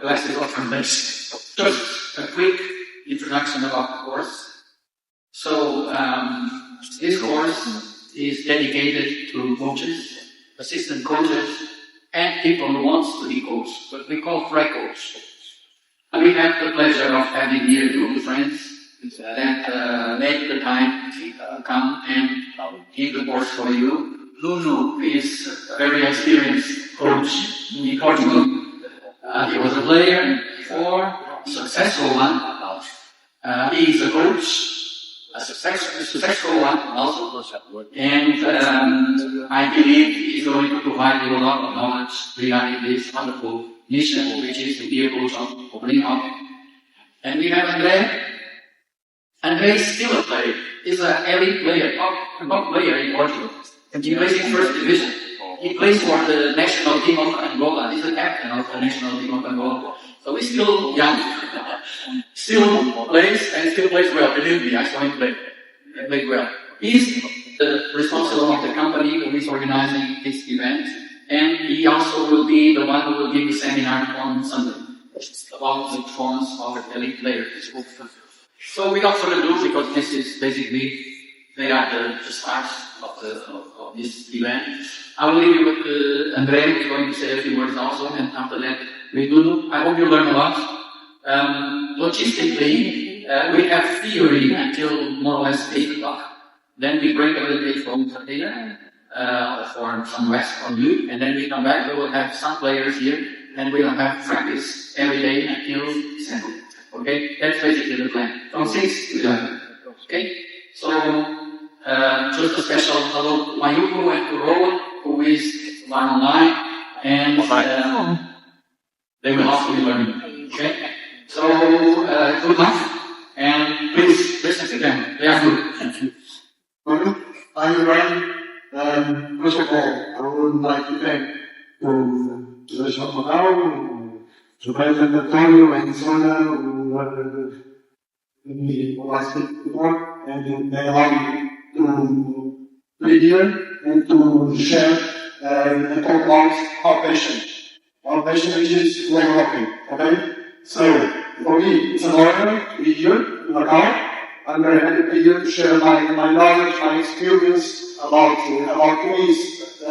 glasses of translation. Just a quick introduction about the course. So, this course is dedicated to coaches, assistant coaches, and people who want to be coached, what we call track coach. And we have the pleasure of having here two friends that make the time to come and give the course for you. Nuno is a very experienced coach in Portugal. He was a player before, a successful one. He is a coach, a successful one also. And I believe he's going to provide you a lot of knowledge regarding this wonderful mission, which is to be a coach of opening hockey. And we have André. André is still a player. He's an elite player, top player in Portugal. And he plays in first division. He plays for the national team of Angola. He's the captain of the national team of Angola. So he's still young. Still plays and still plays well. Believe me, I saw him play. He played well. He's the responsible of the company who is organizing this event. And he also will be the one who will give the seminar on Sunday about the performance of elite players. So without further ado, because this is basically, they are the stars of this event, I will leave you with André, who is going to say a few words also, and after that, with Nuno. I hope you learn a lot. Logistically, we have theory until more or less 8 o'clock. Then we break a little bit from dinner, for some rest from you, and then we come back. We will have some players here, and we will have practice every day until 7. Okay, that's basically the plan. From 6 to 11. Okay, so just a special hello to Mayuko and to Rowan, who is online, and they will also be learning. Okay, so good luck, and please listen to them. They are good. I'm Ryan. First of all, I would like to thank the Chapadão, the President Antonio and Sona, who were the last before, and they allowed me to be here and to share and talk about our passion. Our passion is developing, okay? So, for me, it's an honor to be here in Macau. I'm very happy to be here to share my knowledge, my experience about this,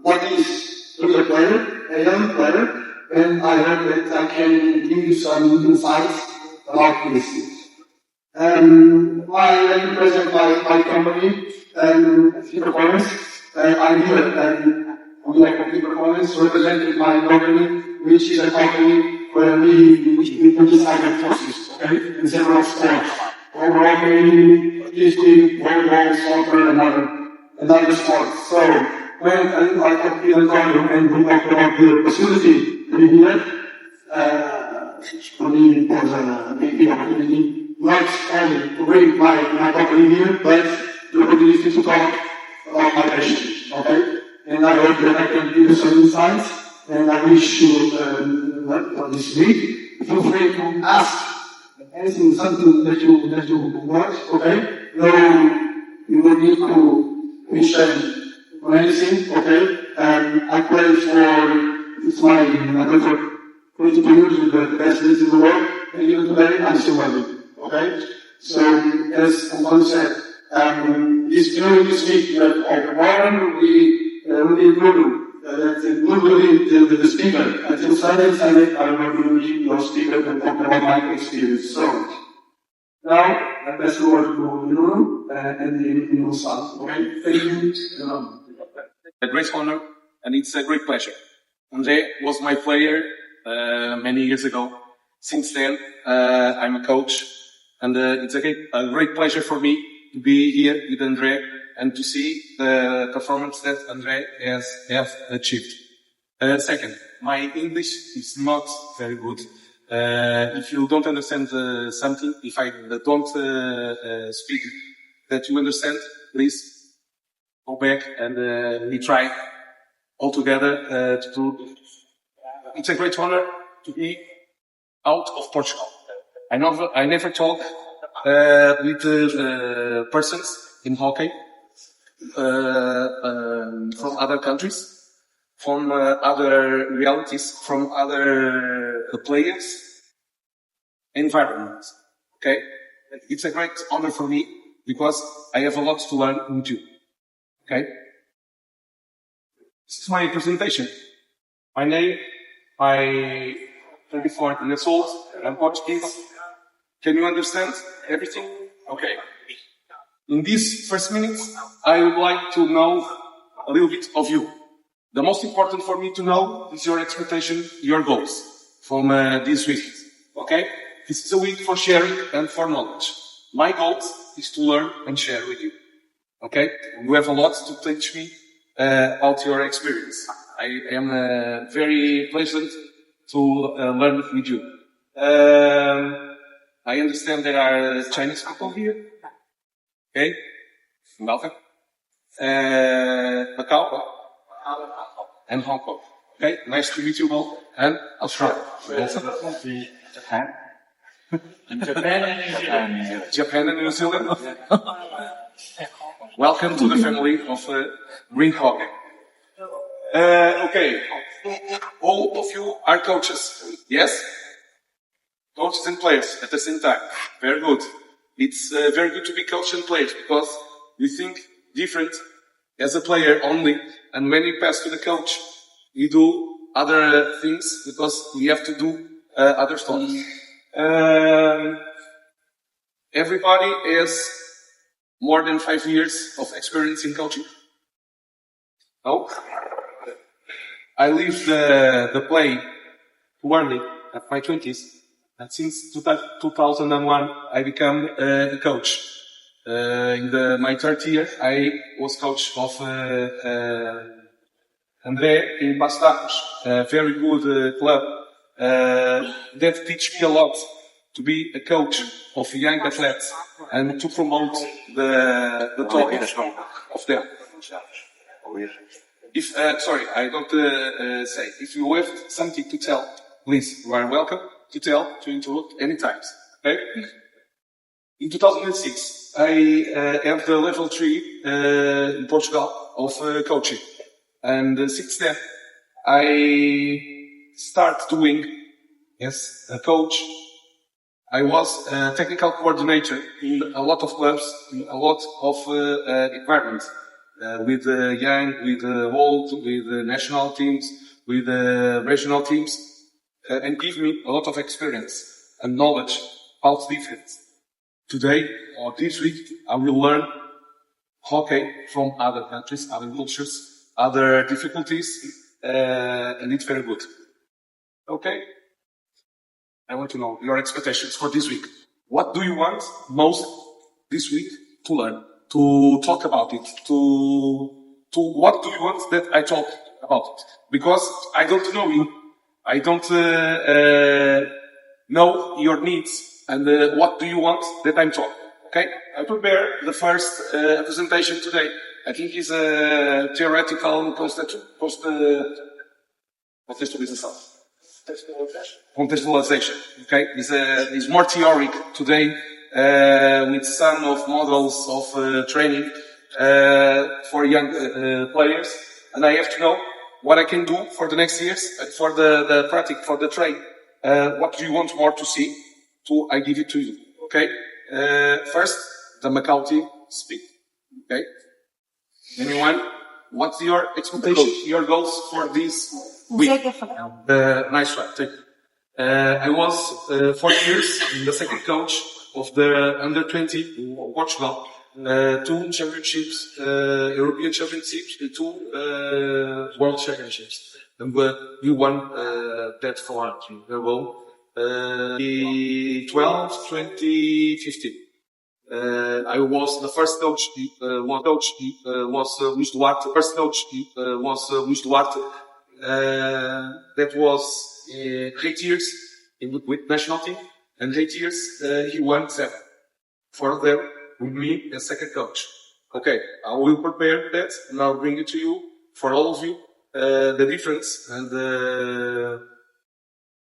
what is to be a player, a young player, and I hope that I can give you some insights about this. I represent my company, Key Performance. I'm here on behalf of Key Performance, representing my company, which is a company where we design forces, okay, in several sports. Overall, artistic, volleyball, soccer, and other sports. So, when I talk to Antonio and we talk about the possibility to be here, for me, it was a big opportunity, not only to bring my company here, but the opportunity to talk about my passion, okay? And I hope that I can give you some insights, and I wish you, for this week, feel free to ask anything, something that you want, okay? No, you don't need to question or anything, okay? I play it's my, I play for 22 years with the best leagues in the world, and even today I'm still learning, okay? So, as Anton said, during this week of one, we did Lulu. Lulu, the speaker. Until Sunday, I will be your speaker and talk about my experience. So, now, I pass the word to Lulu, and the meeting will start. Okay? Thank you. A great honor, and it's a great pleasure. André was my player many years ago. Since then, I'm a coach, and it's a great pleasure for me to be here with André and to see the performance that André has achieved. Second, my English is not very good. If you don't understand something, if I don't speak that you understand, please go back and we try all together to do. It's a great honor to be out of Portugal. I never talk with persons in hockey from other countries, from other realities, from other players, environments. Okay? It's a great honor for me because I have a lot to learn with you. Okay? This is my presentation. My name, I'm 24 years old, I'm Portuguese. Can you understand everything? Okay. In these first minutes, I would like to know a little bit of you. The most important for me to know is your expectation, your goals from this week. Okay? This is a week for sharing and for knowledge. My goal is to learn and share with you. Okay? You have a lot to teach me about your experience. I am very pleasant to learn with you. I understand there are Chinese people here. Okay? Welcome. Macau and Hong Kong. Okay? Nice to meet you all. And Australia. Japan. Japan and New Zealand. Welcome to the family of Rink hockey. Okay. All of you are coaches. Yes? Coaches and players at the same time. Very good. It's very good to be coach and players because you think different as a player only, and when you pass to the coach, you do other things because we have to do other stuff. Everybody has more than 5 years of experience in coaching. No? I leave the play too early at my 20s, and since 2001 I become a coach. In my third year, I was coach of André in Bastardos, a very good club that teach me a lot to be a coach of young athletes and to promote the talent of them. If sorry, I don't say. If you have something to tell, please, you are welcome to tell, to interrupt anytime. Okay? In 2006, I have the level 3 in Portugal of coaching. And since then, I start doing, yes, a coach. I was a technical coordinator in a lot of clubs, in a lot of environments, with young, with old, with national teams, with regional teams, and give me a lot of experience and knowledge about defense. Today, or this week, I will learn hockey from other countries, other cultures, other difficulties, and it's very good. Okay? I want to know your expectations for this week. What do you want most this week to learn, to talk about it, to what do you want that I talk about it? Because I don't know you. I don't know your needs and what do you want that I'm talking. Okay? I prepare the first presentation today. I think it's a theoretical contextualization. Okay? It's more theoric today, with some of models of training for young players. And I have to know what I can do for the next years, for the practice, for the train. What do you want more to see? I give it to you. Okay? First, the Macau team speak. Okay? Anyone? What's your expectation, your goals for this week? Nice one. Thank you. I was 4 years the second coach of the under 20 in Portugal. 2 championships, European championships, and 2 world championships. And we won that for the world. 2015. I was the first coach. Was Luís Duarte. First coach was Luís Duarte. That was 8 years with national team, and 8 years he won 7. 4 of them with me as second coach. Okay, I will prepare that and I'll bring it to you for all of you. The difference and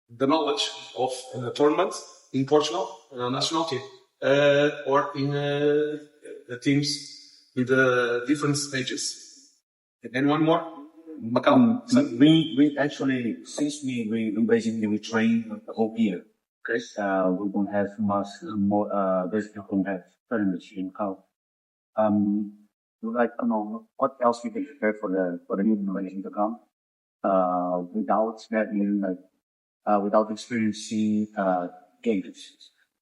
the knowledge of tournaments in Portugal, national team, or in the teams with the different stages. And then one more. Macau. We actually, since we basically we train the whole year. Okay. We don't have much more, basically we don't have tournaments in Macau. We'd like to know what else we can prepare for the new generation to come, without getting without experiencing, games.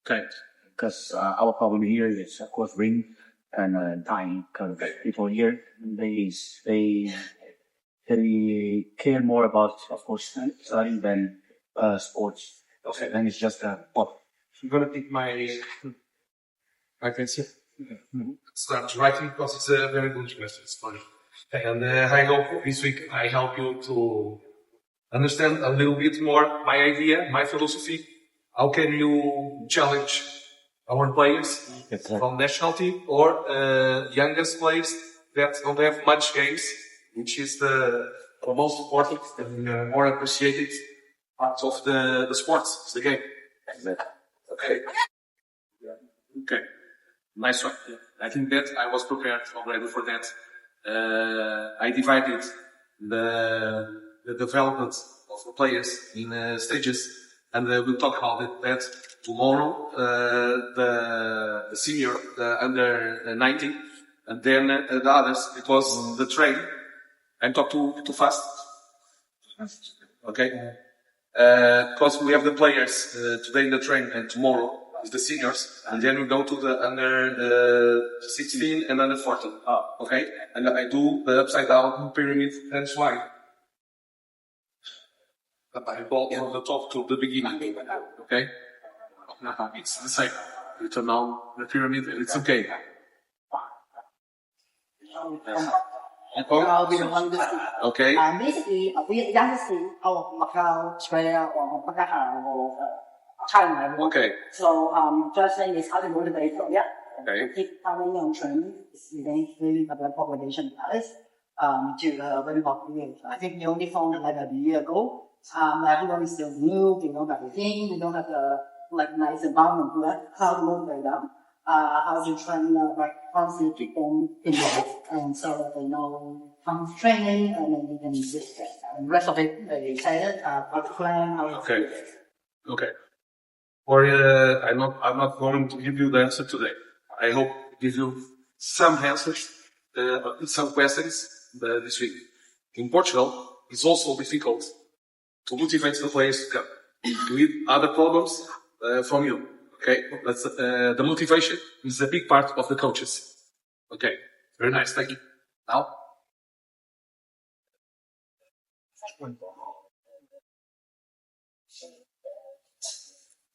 Okay. Because our problem here is, of course, Rink and Tiny, because people here, they care more about, of course, studying than sports. Okay. And it's just a pop. I'm gonna take my pencil. Start writing because it's a very good question. It's funny. And I hope this week I help you to understand a little bit more my idea, my philosophy. How can you challenge our players from national team or youngest players that don't have much games, which is the most important and more appreciated part of the sports, the game. Okay. Okay. Nice one. I think that I was prepared already for that. I divided the development of the players in stages, and we'll talk about that tomorrow. The senior, the under 19, and then the others. It was the train. I'm talking too fast. Okay. Because we have the players today in the train, and tomorrow is the seniors, and then we go to the under 16 and under 14. Okay, and I do the upside down pyramid and swine. I ball from the top to the beginning. Okay, it's the same. You turn on the pyramid, and it's okay. I'll be the one to Okay. basically, we are youngest team out of Macau, Australia, or Pakistan, or China. Okay. So, first thing is how to motivate them, yeah. Okay. Keep coming on training is really the population is to very popular. I think the only phone like a year ago, everyone is still new, they don't have the thing, they don't have the nice environment, right? How to motivate them, how to train constantly keep them involved, and so that they know from training, and then they can just the rest of it they say it, how to plan, how to Okay. Okay. Or I'm not going to give you the answer today. I hope to give you some answers, some questions this week. In Portugal, it's also difficult to motivate the players to come. We need other problems from you. Okay, that's the motivation is a big part of the coaches. Okay, very nice, thank you. Now.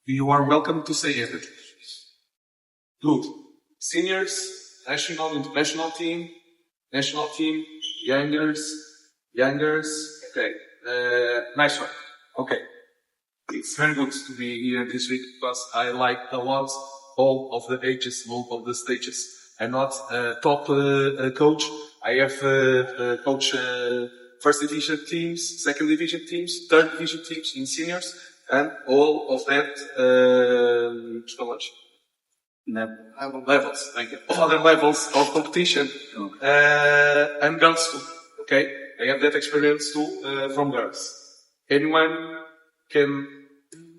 You are welcome to say everything. Good. Seniors, national, international team, youngers. Okay. Nice one. Okay. It's very good to be here this week because I like a lot all of the ages, all of the stages. I'm not a top coach. I have coach first division teams, second division teams, third division teams in seniors, and all of that levels. Thank you. Other levels of competition and girls too. Okay, I have that experience too from girls. Anyone can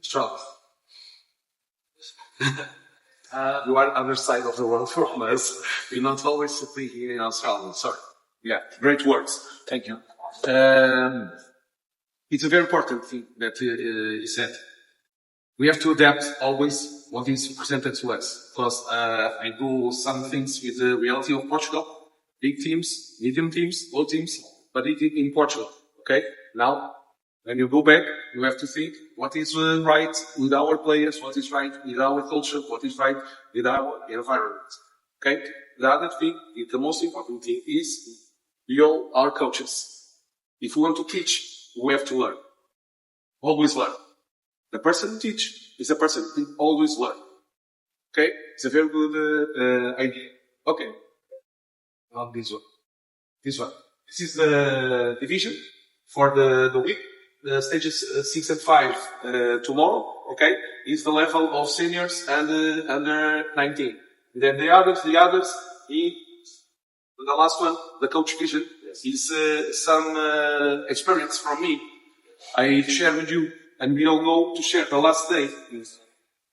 start. You are other side of the world from us. You're not always sitting here in Australia. Sorry. Yeah, great words. Thank you. It's a very important thing that you said. We have to adapt always what is presented to us. Because I do some things with the reality of Portugal. Big teams, medium teams, low teams, but it is in Portugal. Okay? Now, when you go back, you have to think what is right with our players, what is right with our culture, what is right with our environment. Okay? The other thing, the most important thing is we all are coaches. If we want to teach, we have to learn. Always learn. The person who teach is a person who always learn. Okay? It's a very good idea. Okay. Not this one. This one. This is the division for the week. The stages 6 and 5 tomorrow, okay, is the level of seniors and under 19. Then the others, the last one, the coach vision, is some experience from me. I share with you, and we all go to share the last day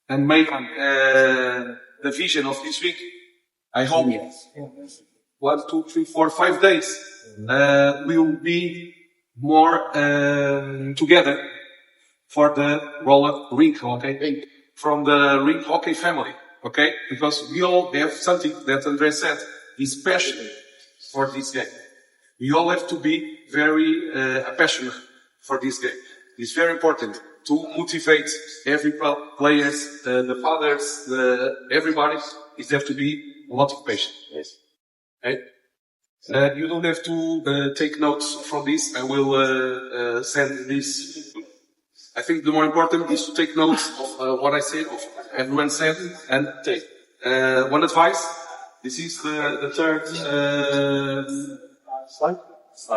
and make the vision of this week. I hope 1, 2, 3, 4, 5 days will be more together for the Rink hockey, from the Rink hockey family, okay? Because we all have something that André said is passionate for this game. We all have to be very passionate for this game. It's very important to motivate every players, the fathers, everybody. It have to be a lot of patience. Yes. Okay? You don't have to take notes from this. I will send this. I think the more important is to take notes of what I said, of everyone said, and take. One advice. This is the third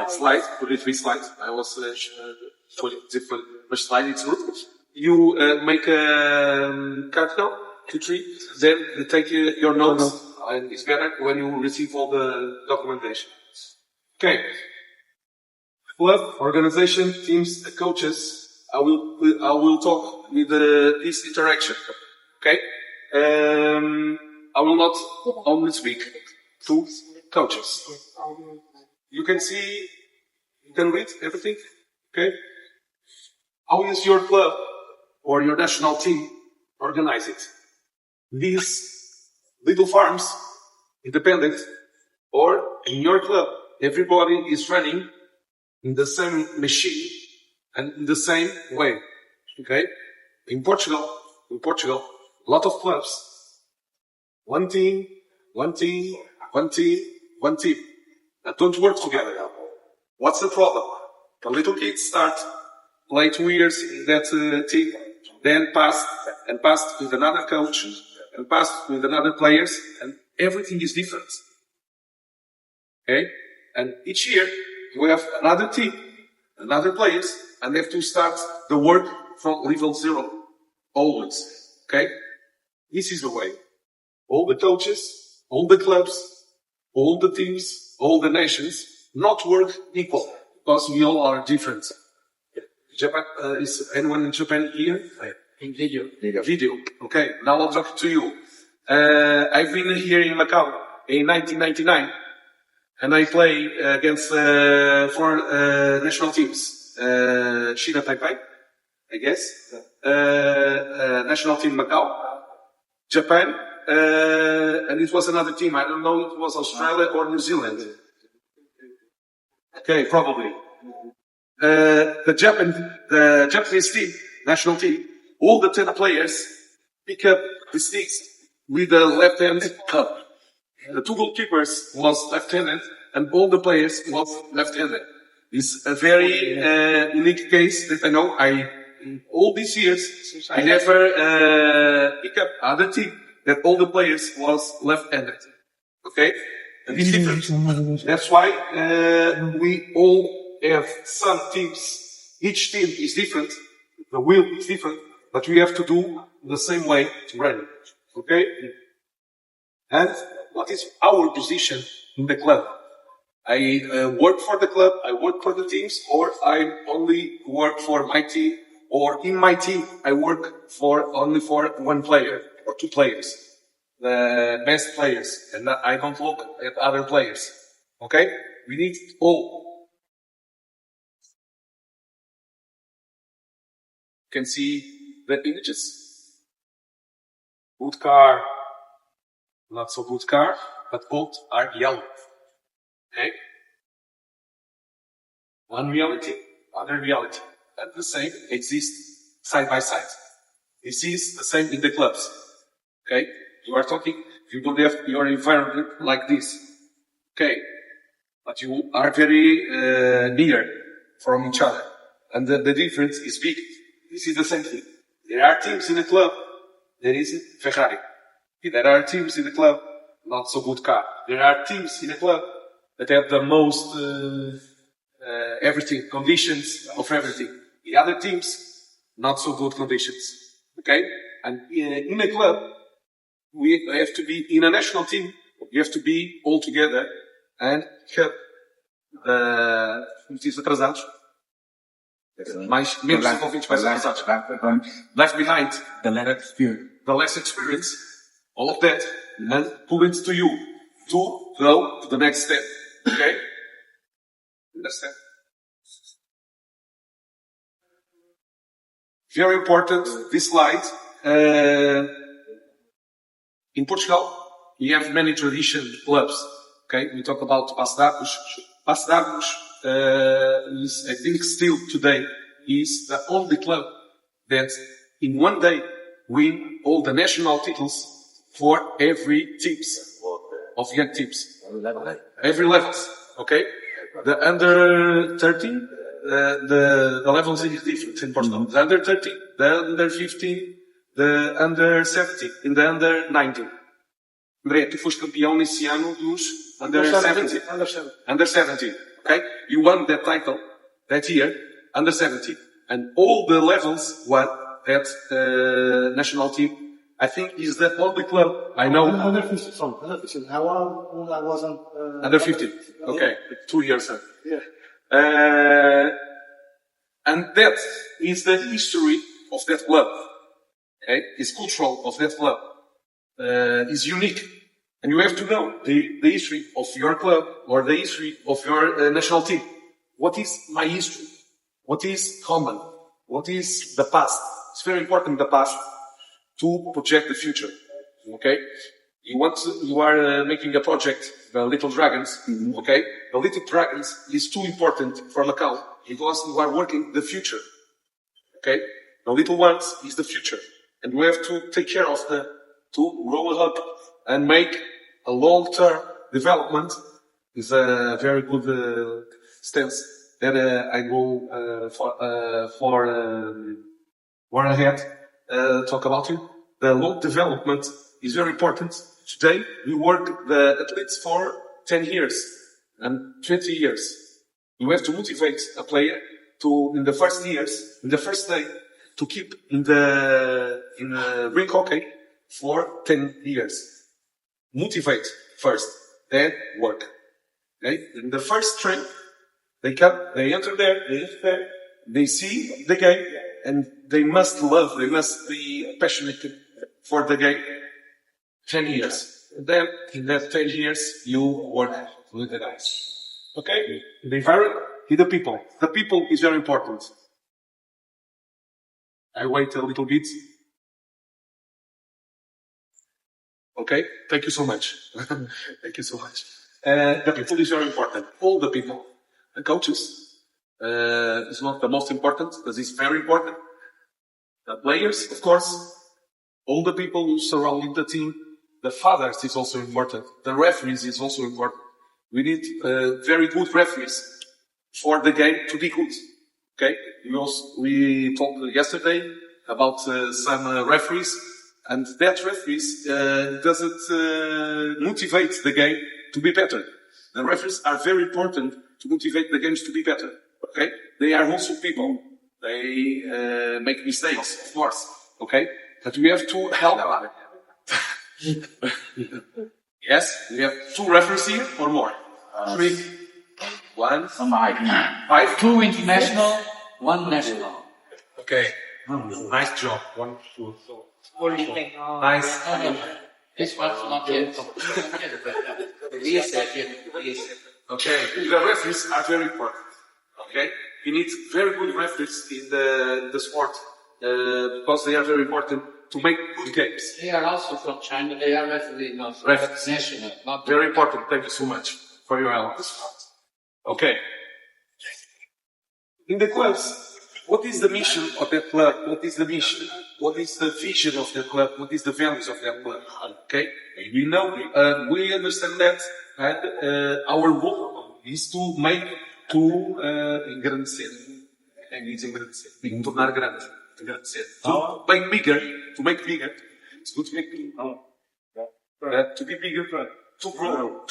slide. Could it be slide? I was showing different slide. It's good. You make a cardinal, 2, 3, then take your notes, and it's better when you receive all the documentation. Okay. Club, organization, teams, coaches. I will talk with this interaction. Okay. I will not only speak to coaches. You can see, you can read everything. Okay. How is your club or your national team organize it? These little farms, independent, or in your club, everybody is running in the same machine and in the same way. Okay? In Portugal, a lot of clubs. One team. That don't work together. What's the problem? The little kids start play 2 years in that team, then passed with another coach, and passed with another players, and everything is different. Okay? And each year, we have another team, another players, and they have to start the work from level 0. Always. Okay? This is the way. All the coaches, all the clubs, all the teams, all the nations, not work equal, because we all are different. Japan, is anyone in Japan here? In video. Video. Okay, now I'll talk to you. I've been here in Macau in 1999, and I play against 4 national teams. China Taipei, I guess. National team Macau. Japan, and it was another team. I don't know, it was Australia or New Zealand. Okay, probably. The Japanese team, national team, all the 10 players pick up the sticks with the left hand cup. The 2 goalkeepers was left-handed, and all the players was left-handed. It's a very unique case that I know. All these years, I never pick up other team that all the players was left-handed. Okay? And it's different. That's why we all have some teams. Each team is different. The will is different. But we have to do the same way to run. Okay? And what is our position in the club? I work for the club, I work for the teams, or I only work for my team, or in my team I work only for 1 player or 2 players, the best players, and I don't look at other players. Okay? We need all. You can see the images. Good car, not so good car, but both are yellow. Okay? One reality, other reality. And the same exists side by side. This is the same in the clubs. Okay? You are talking, you don't have your environment like this. Okay? But you are very near from each other. And the difference is big. This is the same thing. There are teams in the club, there is Ferrari. There are teams in the club, not so good car. There are teams in the club that have the most everything, conditions of everything. The other teams, not so good conditions. Okay? And in a club, we have to be, in a national team, you have to be all together and help motivos atrasados, menos desenvolvidos, mais atrasados. Left behind, the less experience, all of that, and pull it to you to go to the next step. Okay? Understand? Very important, this slide. In Portugal, we have many tradition clubs. Okay, we talk about Paço de Arcos. Paço de Arcos is, I think, still today is the only club that in one day win all the national titles for every teams of young teams. Every levels. Okay, the under 13, the levels are different in Portugal. The under 13, the under 15, the under 17, and the under 19. André, tu foste campeão nesse ano dos under 17. Under 17. Okay? You won that title that year, under 17. And all the levels won that national team. I think is the only club I know. Under 50, sorry. Under 50. I wasn't... Under 50. Okay. 2 years. Yeah. And that is the history of that club. Okay? It's cultural of that club. Is unique. And you have to know the history of your club or the history of your national team. What is my history? What is common? What is the past? It's very important, the past, to project the future. Okay? You are making a project, the Little Dragons. Okay? The Little Dragons is too important for Macau because you are working the future. Okay? The little ones is the future. And we have to take care of to roll up and make a long-term development is a very good stance that I go for ahead talk about it. The long development is very important. Today we work the athletes for 10 years and 20 years. You have to motivate a player to in the first years, in the first day, to keep in rink hockey for 10 years. Motivate first, then work. Okay? In the first train, they enter there, they see the game, and they must be passionate for the game. 10 years. And then, in that 10 years, you work with the guys. Okay? The environment, the people. The people is very important. I wait a little bit. Okay? Thank you so much. Thank you so much. The people is very important. All the people. The coaches is not the most important, but it's very important. The players, of course. All the people who surround the team. The fathers is also important. The referees is also important. We need very good referees for the game to be good. Okay? We talked yesterday about some referees, and that referees doesn't motivate the game to be better. The referees are very important to motivate the games to be better. Okay? They are also people. They make mistakes, of course. Okay? But we have to help. Yes? We have 2 referees here or more? 3. 1. 5. 2 international, 1 national. Okay. Nice job. 1, 2, 3. What do you think? Nice. This one's not yet. Okay. The referees are very important. Okay. We need very good referees in the sport because they are very important to make good games. They are also from China. They are referees, not national. Not very important. Thank you so much for your help. Okay. In the clubs, what is the mission of that club? What is the mission? What is the vision of that club? What is the values of that club? Okay? We know, we understand that, and our role is to make, engrandecer. Em inglês, engrandecer. Tornar grande. Engrandecer. To make bigger. It's good to make bigger. To be bigger, to grow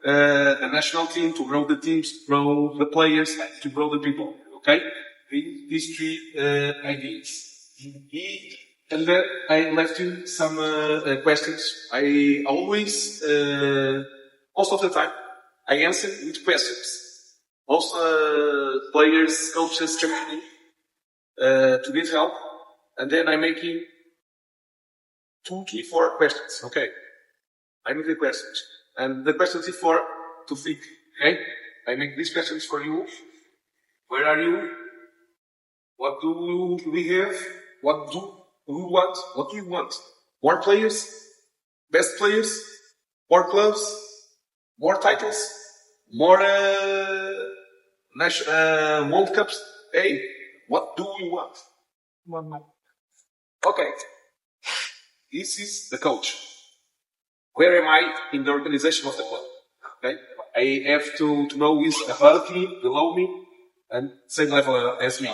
the national team, to grow the teams, to grow the players, to grow the people. Okay? These 3 ideas. And I left you some questions. I always, most of the time, I answer with questions. Most players, coaches come to me to get help, and then I'm making 2, 3, 4 questions. Okay, I make the questions, and the questions is for to think. Okay, I make these questions for you. Where are you? What do we have? What do you want? What do you want? More players? Best players? More clubs? More titles? More World Cups? Hey, what do you want? Okay. This is the coach. Where am I in the organization of the club? Okay. I have to know who is above me, below me, and same level as me.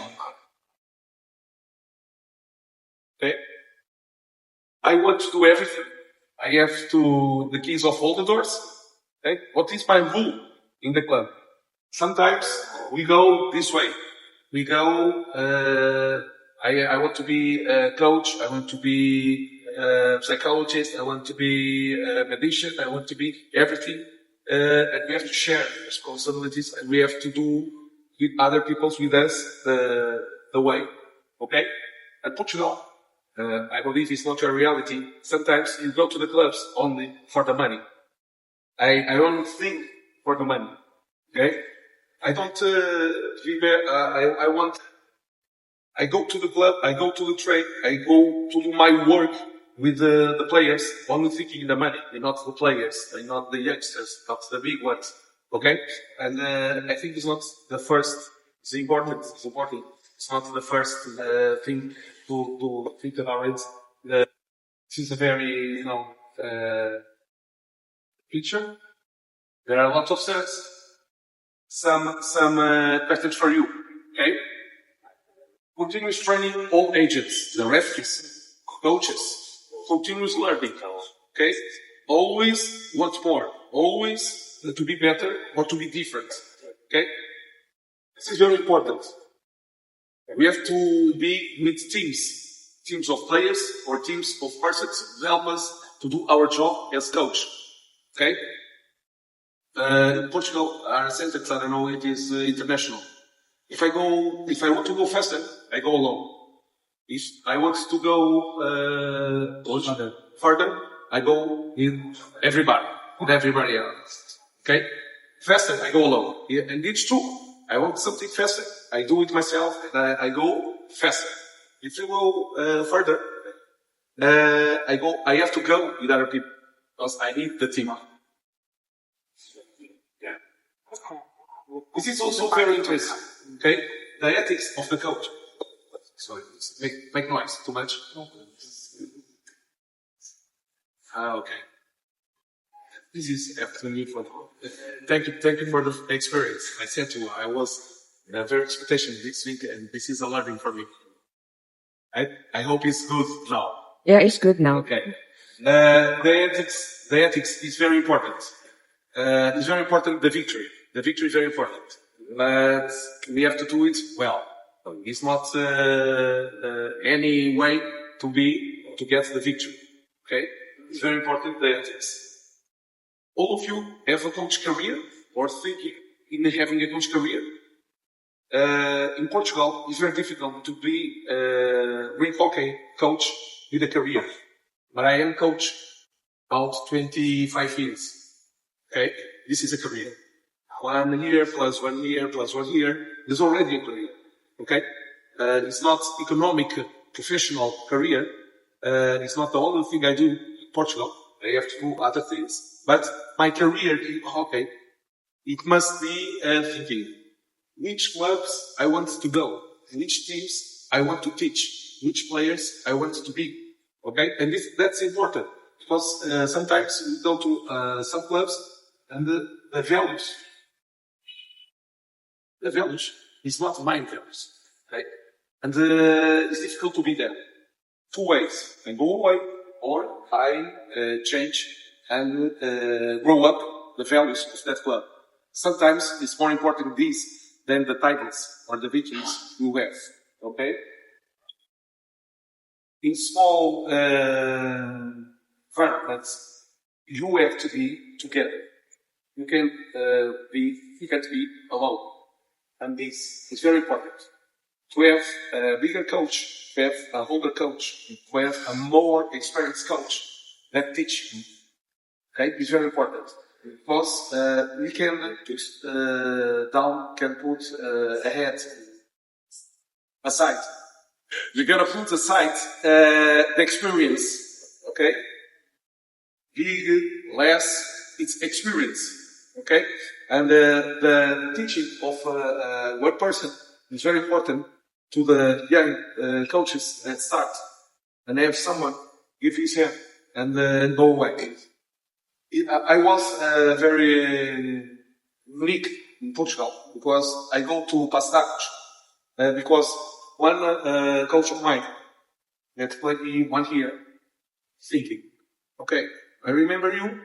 Okay. I want to do everything. I have the keys of all the doors. Okay. What is my rule in the club? Sometimes we go this way. We go, I want to be a coach. I want to be a psychologist. I want to be a magician. I want to be everything. And we have to share responsibilities, and we have to do with other people with us the way. Okay? And Portugal, I believe it's not a reality. Sometimes you go to the clubs only for the money. I don't think for the money. Okay? I don't, I go to the club, I go to the train, I go to do my work with the players, only thinking the money, and not the players, and not the youngsters, not the big ones. Okay? And, I think it's not the first, it's important. It's not the first, thing to think about it. This is a very, picture. There are lots of sets. Some questions for you. Okay? Continuous training all agents, the referees, coaches, continuous learning. Okay? Always want more. Always to be better or to be different. Okay? This is very important. We have to be with teams of players or teams of persons to help us to do our job as coach. Okay? In Portugal, our syntax, I don't know, it is international. If I want to go faster, I go alone. If I want to go further, I go with everybody else. Okay? Faster, I go alone. Yeah, and it's true. I want something faster, I do it myself, and I go faster. If you go further, I have to go with other people, because I need the team. This is also very interesting. Okay? The ethics of the coach. Sorry, make noise too much. Okay. This is absolutely fun. Thank you for the experience. I said to you, I was very expectation this week, and this is a learning for me. I hope it's good now. Yeah, it's good now. Okay. The ethics is very important. It's very important, the victory. The victory is very important. But we have to do it well. It's not any way to get the victory. Okay? It's very important, the ethics. All of you have a coach career or thinking in having a coach career. In Portugal, it's very difficult to be a Rink hockey coach with a career. But I am coach about 25 years. Okay? This is a career. 1 year plus 1 year plus 1 year is already a career. Okay? It's not economic, professional career. It's not the only thing I do in Portugal. I have to do other things. But my career in hockey, it must be thinking. Which clubs I want to go, which teams I want to teach, which players I want to be. Okay? And that's important. Because sometimes we go to some clubs and the values is not my values. Okay? And it's difficult to be there. 2 ways. I go away or I change and grow up the values of that club. Sometimes it's more important this than the titles or the victories you have. Okay? In small tournaments, you have to be together. You can't be alone. And this is very important. To have a bigger coach, to have a older coach, to have a more experienced coach that teach you. Okay, it's very important because we can put ahead aside. We're gonna put aside the experience. Okay, big, less, it's experience. Okay, and the teaching of one person is very important to the young coaches that start and have someone give his hand and go away. I was very unique in Portugal because I go to Pastados because one coach of mine that played me 1 year thinking, okay, I remember you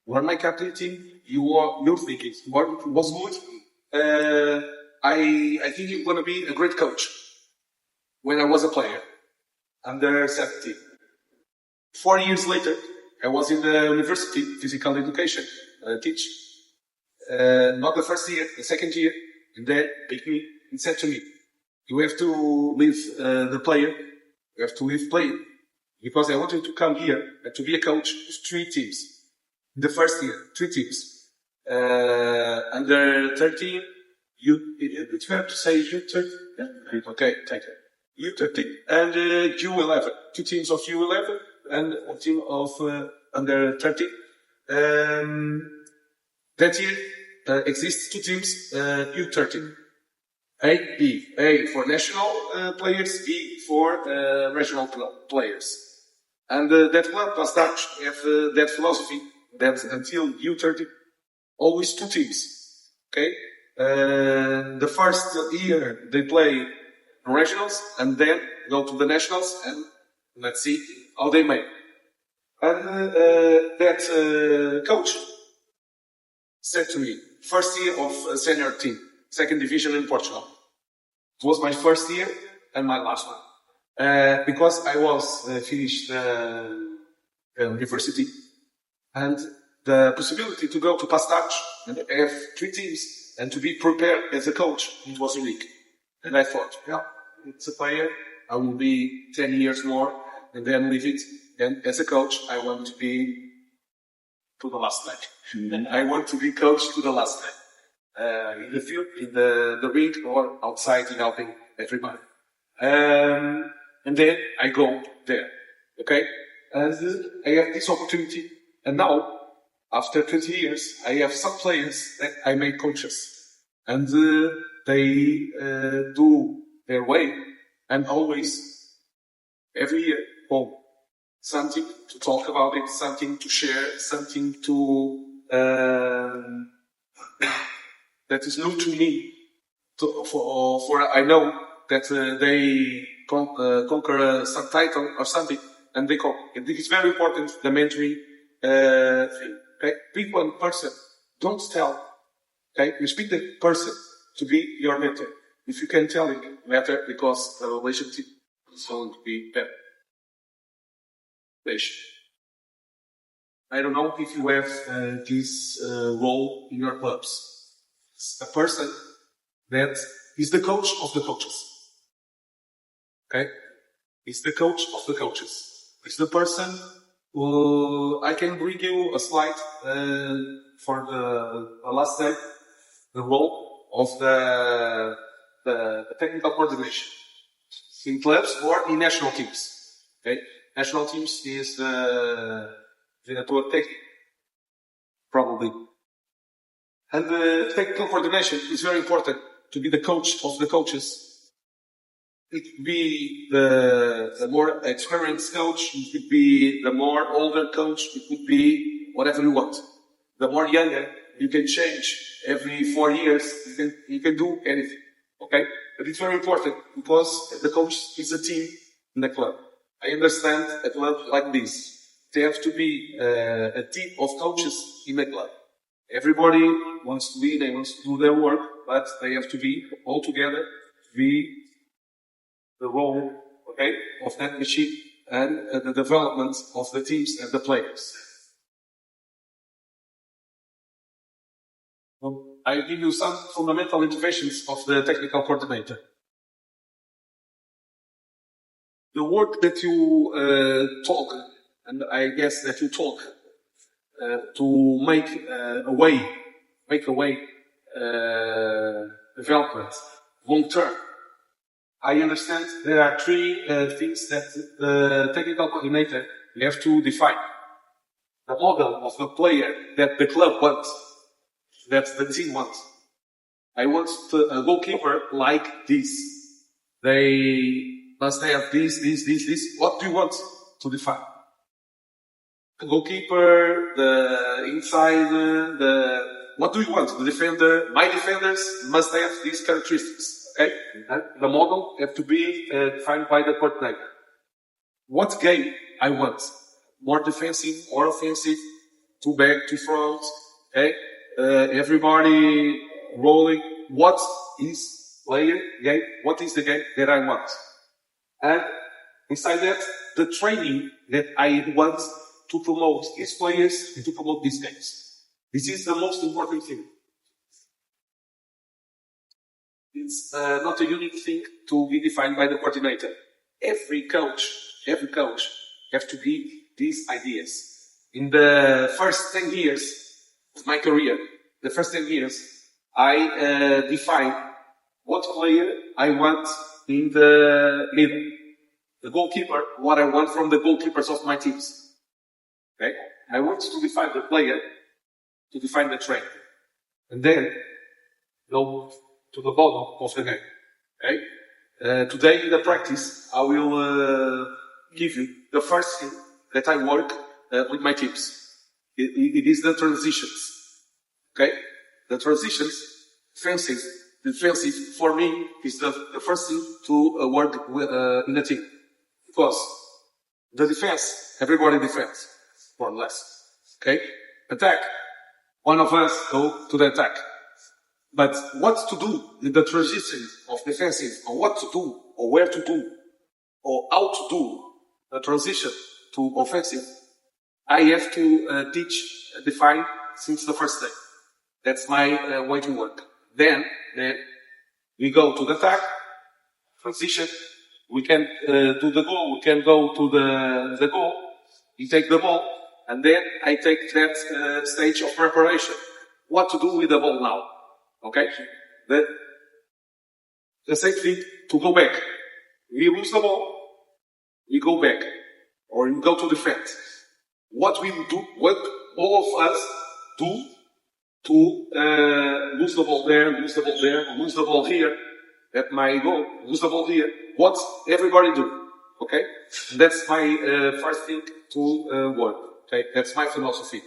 were my captain team, you're thinking what was good. I think you're gonna be a great coach when I was a player under 17. 4 years later, I was in the university, physical education, teach. Not the first year, the second year, and they picked me and said to me, you have to leave the player, you have to leave playing, because I want you to come here to be a coach of 3 teams. In the first year, 3 teams. Under 13, it's fair to say U13? Yeah. Okay, take it. U13. And U11. 2 teams of U11 and a team of under 13. That year exists 2 teams, U13. A, B. A for national players, B for regional players. And that club was Dutch, have that philosophy that until U13, always 2 teams. Okay? The first year they play regionals and then go to the nationals and let's see how they make. And that coach said to me, first year of senior team, 2nd division in Portugal. It was my first year and my last one. Because I was finished university and the possibility to go to Pastach and have 3 teams and to be prepared as a coach, it was unique. And I thought, yeah, it's a player, I will be 10 years more and then leave it. And as a coach, I want to be to the last night. I want to be coached to the last night. In the field, in the rink or outside in helping everybody. And then I go there. Okay? And I have this opportunity. And now, after 20 years, I have some players that I make coaches. And they do their way. And always, every year, home. Something to talk about it, something to share, something to that is new to me. For I know that they conquer some title or something, and they conquer. And it is very important, the mentoring thing. Okay? Pick one person. Don't tell. Okay? You speak the person to be your mentor. If you can tell him better, because the relationship is going to be better. I don't know if you have this role in your clubs. It's a person that is the coach of the coaches. Okay? It's the coach of the coaches. It's the person who I can bring you a slide for the last day, the role of the technical coordination in clubs or in national teams. Okay? National teams is the technique, probably. And the technical coordination is very important to be the coach of the coaches. It could be the more experienced coach, it could be the more older coach, it could be whatever you want. The more younger, you can change every 4 years, you can do anything. Okay? But it's very important because the coach is a team in the club. I understand a club like this. There have to be a team of coaches in the club. Everybody wants to be, they want to do their work, but they have to be all together, to be the role, okay, of that machine and the development of the teams and the players. I give you some fundamental interventions of the technical coordinator. The work that you talk, and I guess that you talk to make a way development long term. I understand there are three things that the technical coordinator have to define. The model of the player that the club wants, that the team wants. I want a goalkeeper like this. They must have this. What do you want to define? The goalkeeper, the inside, what do you want? The defender, my defenders must have these characteristics. Okay? The model have to be defined by the coordinator. What game I want? More defensive, more offensive, two back, two front, okay? Everybody rolling. What is player game? What is the game that I want? And beside that, the training that I want to promote these players and to promote these games. This is the most important thing. It's not a unique thing to be defined by the coordinator. Every coach have to give these ideas. In the first 10 years of my career, I define what player I want in the middle. The goalkeeper, what I want from the goalkeepers of my teams. Okay? I want to define the player, to define the trainer. And then go to the bottom of the game. Okay? Today in the practice, I will give you the first thing that I work with my teams. It is the transitions. Okay? The transitions, defensive for me is the first thing to work with, in the team. Because the defense, everybody defends, more or less. Okay? Attack. One of us go to the attack. But what to do in the transition of defensive, or what to do, or where to do, or how to do the transition to offensive, I have to define since the first day. That's my way to work. Then we go to the attack, transition, we can do the goal, we can go to the goal, you take the ball, and then I take that stage of preparation. What to do with the ball now? Okay? The same thing to go back. We lose the ball, we go back, or we go to defense. What we do, what all of us do to lose the ball there, lose the ball here, at my goal, lose the ball here. What everybody do, okay? That's my first thing to work, okay? That's my philosophy.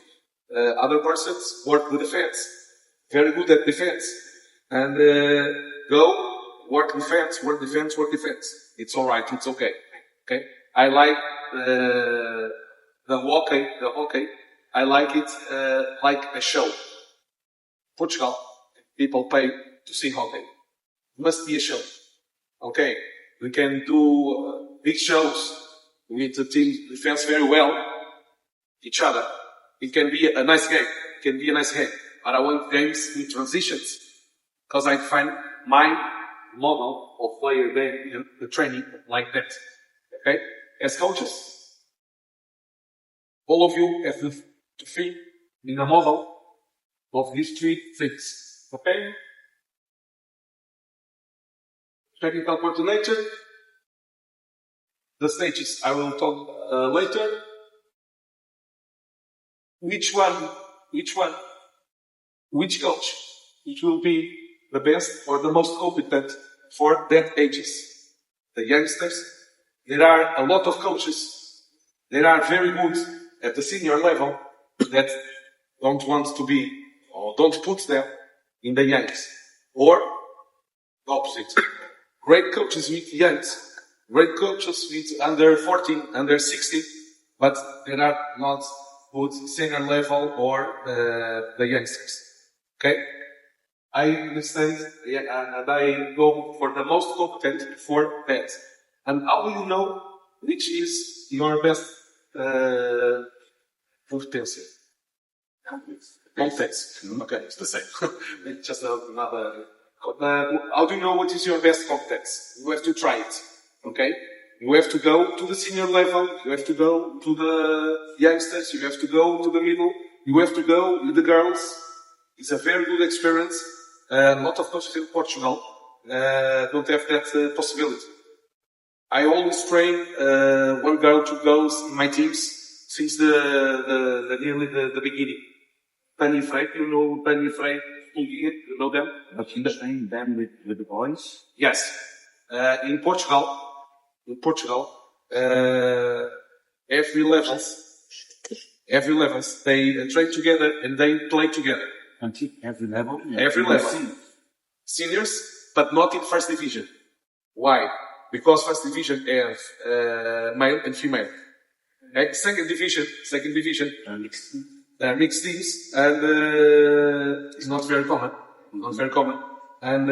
Other persons work with defense, very good at defense, and go work defense. It's all right, it's okay, okay? I like the hockey. I like it like a show. Portugal, people pay to see hockey. It must be a show. Okay, we can do big shows with the team defense very well, each other. It can be a nice game. But I want games with transitions. Because I find my model of player game in the training like that. Okay? As coaches, all of you have to think in a model of these three things. Okay? Technical coordinator. The stages I will talk later. Which coach, which will be the best or the most competent for that ages? The youngsters. There are a lot of coaches that are very good at the senior level that don't want to be, or don't put them in the youngs. Or the opposite. Great coaches with youngs, great coaches with under 14, under 16, but they are not good senior level or the youngsters. Okay? I understand, and I go for the most competent for that. And how do you know which is your best competency? Competence. Okay, it's the same. It's just another. How do you know what is your best competence? You have to try it. Okay? You have to go to the senior level. You have to go to the youngsters. You have to go to the middle. You have to go with the girls. It's a very good experience. A lot of coaches in Portugal don't have that possibility. I always train 1 girl, 2 girls in my teams since nearly the beginning. Tanya Frey, you know Tanya Frey? You know them? But you train them with the boys? Yes. In Portugal, every levels, they train together and they play together. Until every level? Every level. Seniors, but not in first division. Why? Because first division have male and female. Okay? Second division, mixed teams, and it's not very common. And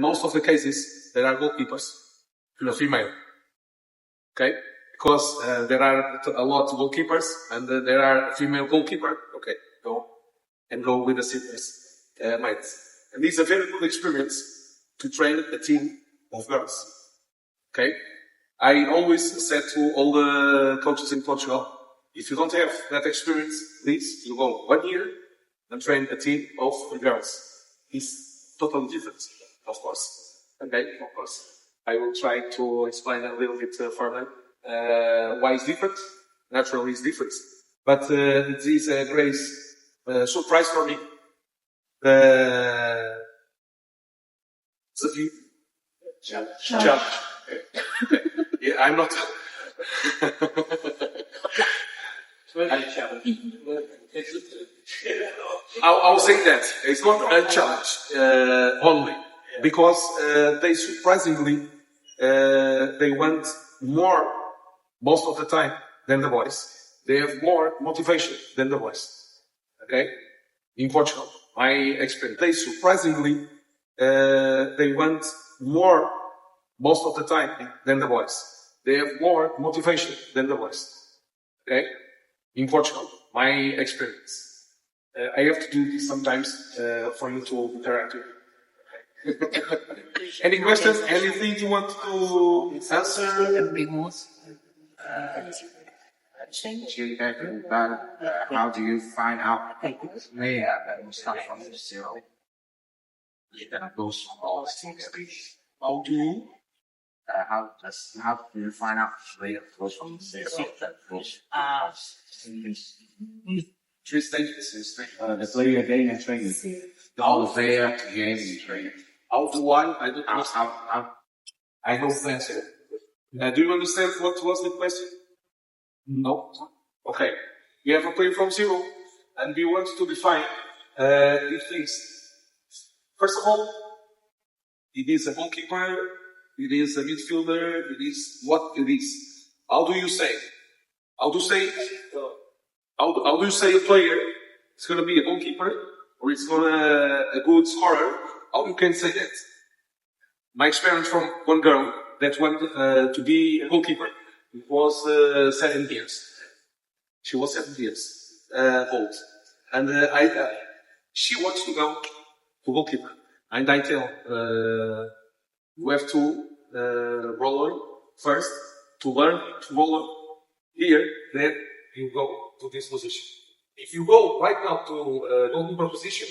most of the cases, there are goalkeepers to the female. Okay? Because there are a lot of goalkeepers, and there are female goalkeeper. Okay, go with the seniors, mates. And this is a very good experience to train a team of girls. Okay? I always said to all the coaches in Portugal, if you don't have that experience, please, you go 1 year and train a team of girls. It's totally different, of course. Okay, of course. I will try to explain a little bit further why it's different. Naturally, it's different. But it is a great surprise for me. Challenge. Yeah, I'm not. I'll say that it's not a challenge only because they surprisingly they want more most of the time than the boys. They have more motivation than the boys. Okay, in Portugal, my experience, they surprisingly they want more most of the time than the boys. They have more motivation than the boys. Okay? In Portugal, my experience. I have to do this sometimes for you to interact with. Any questions? Anything you want to answer? How do you find out? Start from zero. Those how do you? How do you find out where it goes from zero? 3 stages. The player getting and training. All the player getting and training. How do I don't understand. I don't answer. Do you understand what was the question? No? Okay. We have a player from zero, and we want to define these things. First of all, it is a goalkeeper, it is a midfielder, it is what it is. How do you say? How do you say a player is going to be a goalkeeper or it's going to a good scorer? How you can say that? My experience from 1 girl that went to be a goalkeeper. It was 7 years. She was 7 years old, and she wants to go to goalkeeper. And I tell, you have to roller first to learn to roller here. Then you go to this position. If you go right now to goalkeeper position,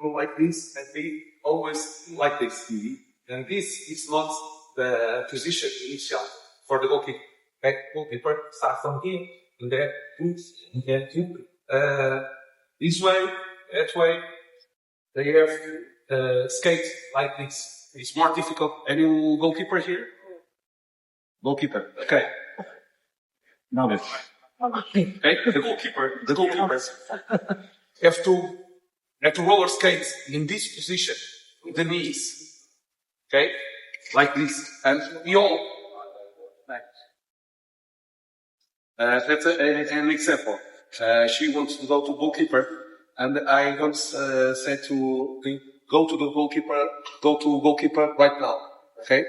go like this and be always like this. And this is not the position initial for the goalkeeper. Goalkeeper start from here, and then and then this way, that way. They have skate like this. It's more difficult. Any goalkeeper here? Goalkeeper. Okay. No, that's Okay. The goalkeepers have to roller skate in this position with the knees. Okay, like this, and we all. That's an example. She wants to go to goalkeeper, and I once said to Rink, go to goalkeeper right now. Okay?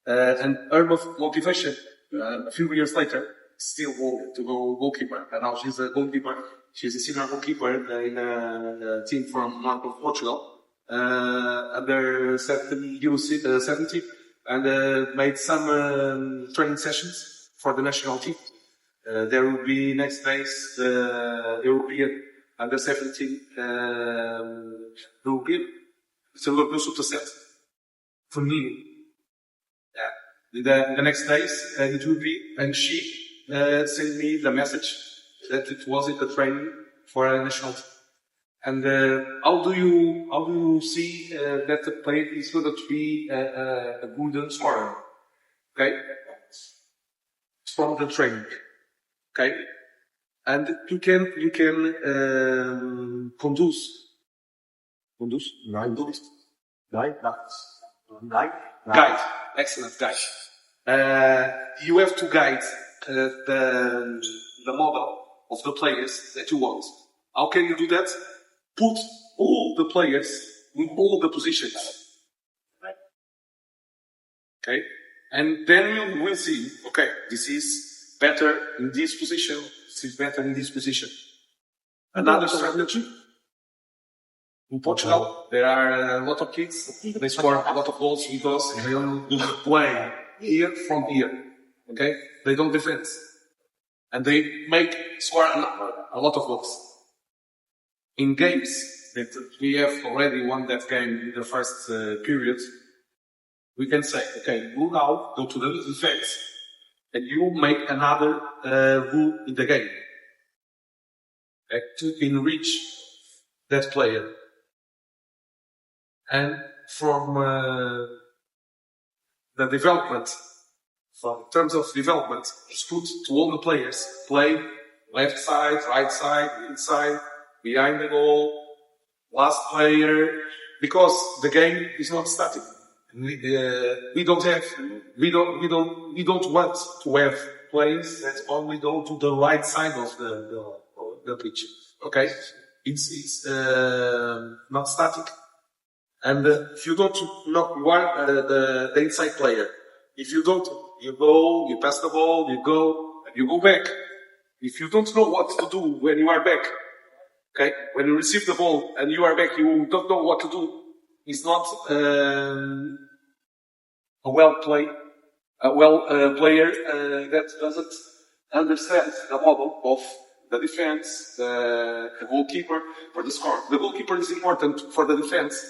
And her motivation, a few years later, still wanted to go goalkeeper, and now she's a goalkeeper She's a senior goalkeeper in a team from north of Portugal, under 17, and made some training sessions for the national team. There will be next days the European under 17 European. It's a European Sub-17. For me, yeah. The next days it will be, and she sent me the message that it was in the training for a national team. And how do you see that the player is going to be a good scorer? Okay, from the training. Okay, and you can guide. Excellent, guide. You have to guide the model of the players that you want. How can you do that? Put all the players in all the positions. Okay? And then you will see, okay, this is better in this position, this is better in this position. Another strategy. In Portugal, there are a lot of kids, they score a lot of goals because they only play here from here. Okay? They don't defend. And they score a lot of goals. In games that we have already won that game in the first period, we can say, okay, you now go to the defense and you make another rule in the game. Okay, to enrich that player. And from the development, in terms of development, it's good to all the players play left side, right side, inside, behind the goal, last player, because the game is not static. We don't want to have plays that only go to the right side of the pitch. Okay, it's not static. And if you don't know the inside player, if you don't, you go, you pass the ball, you go back. If you don't know what to do when you are back, okay, when you receive the ball and you are back, you don't know what to do. It's not a player that doesn't understand the model of the defense, the goalkeeper, for the score. The goalkeeper is important for the defense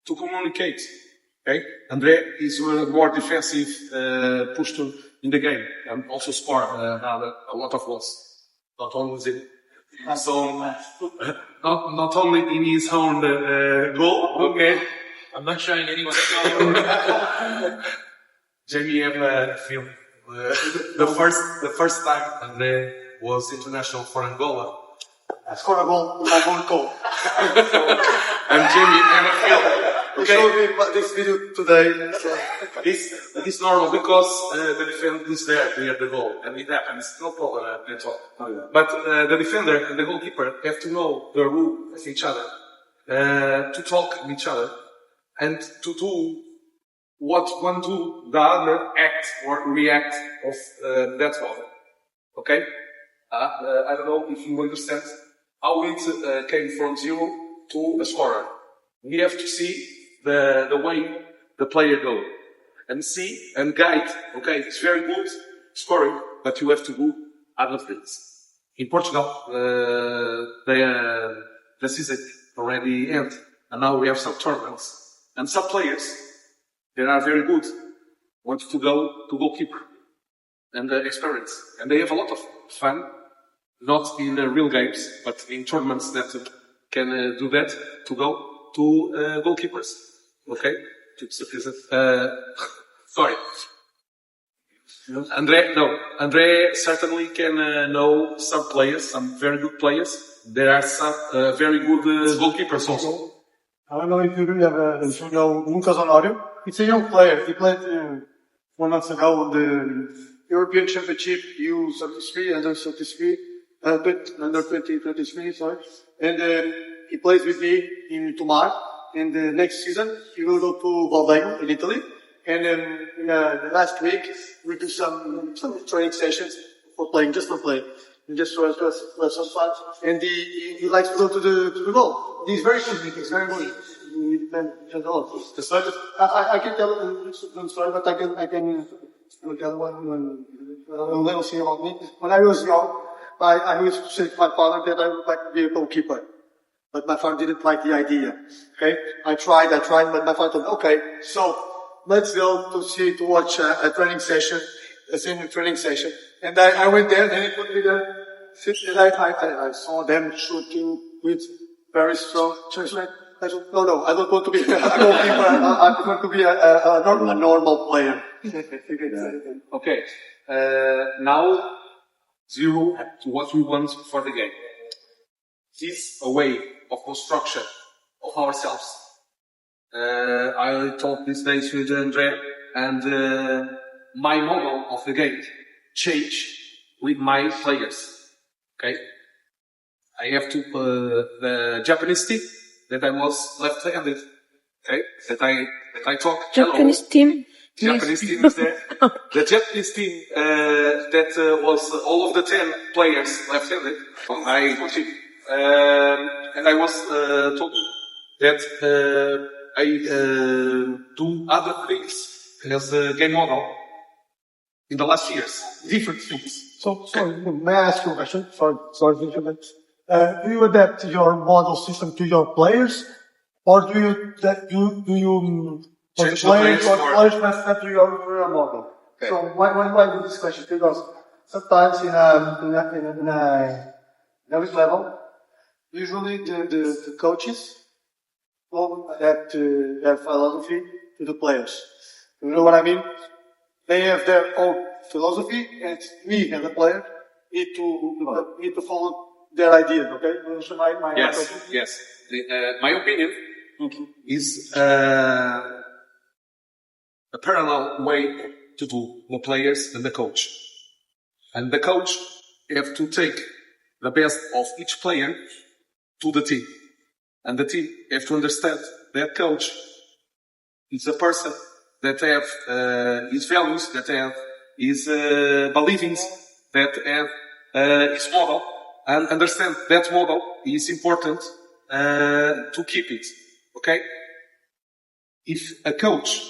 to communicate. Okay, Andre is a more defensive pusher in the game and also score a lot of goals. Not only not only in his own goal. Okay, I'm not showing anyone. Jamie, have a feeling. The first time Andre was international for Angola, I scored a goal with my own goal. and Jamie have a feeling. He showed me this video today. It's normal because the defender is there to hear the goal, and it happens. No problem at all. Oh, yeah. But the defender and the goalkeeper have to know the rule of each other, to talk with each other, and to do what one do, the other act or react of that moment. Okay? I don't know if you understand how it came from 0 to a scorer. We have to see the way the player goes and see and guide. Okay, it's very good scoring, but you have to do other things. In Portugal, the season already ended, and now we have some tournaments. And some players, they are very good, want to go to goalkeeper and experience. And they have a lot of fun, not in real games, but in tournaments that can do that, to go to goalkeepers. Okay? Sorry. Andre certainly can know some players, some very good players. There are some very good goalkeepers also. I don't know if you know Lucas Honório. It's a young player. He played 4 months ago in the European Championship U33, under 23, sorry. And he plays with me in Tomar. And the next season, he will go to Valvano in Italy. And in the last week, we do some training sessions for playing, just for playing. He just was some fun, and he likes to go to the goal. He's very simple. He's very good. I can tell a story, but I can tell one a little thing about me. When I was young, I used to say to my father that I would like to be a goalkeeper. But my father didn't like the idea. Okay? I tried, but my father told me, okay, so let's go to watch a training session, a senior training session. And I went there, and he put me there, and I saw them shooting with very strong chest. I said, no, I don't want to be a goalkeeper. I want to be a normal player. Okay. Now, 0 to what we want for the game. It's a way of construction of ourselves. I talked these days with Andre, and my model of the game changed with my players. Okay, I have to the Japanese team that I was left-handed. Okay, that I talk. Japanese team. Japanese team is there. The Japanese team that was all of the 10 players left-handed. And I was told that I do other things as a game model in the last years, different things. So, sorry, may I ask you a question? Sorry, do you adapt your model system to your players, or do you Change the players players must adapt to your model? Okay. So why do this question? Because sometimes in a level, usually the coaches don't have to have philosophy to the players. You know what I mean? They have their own philosophy, and we as a player need to follow their ideas. Okay? So Yes. My opinion is a parallel way to do the players and the coach. And the coach have to take the best of each player to the team. And the team have to understand that coach is a person that have his values, that have his beliefs, that have his model, and understand that model is important to keep it. Okay? If a coach,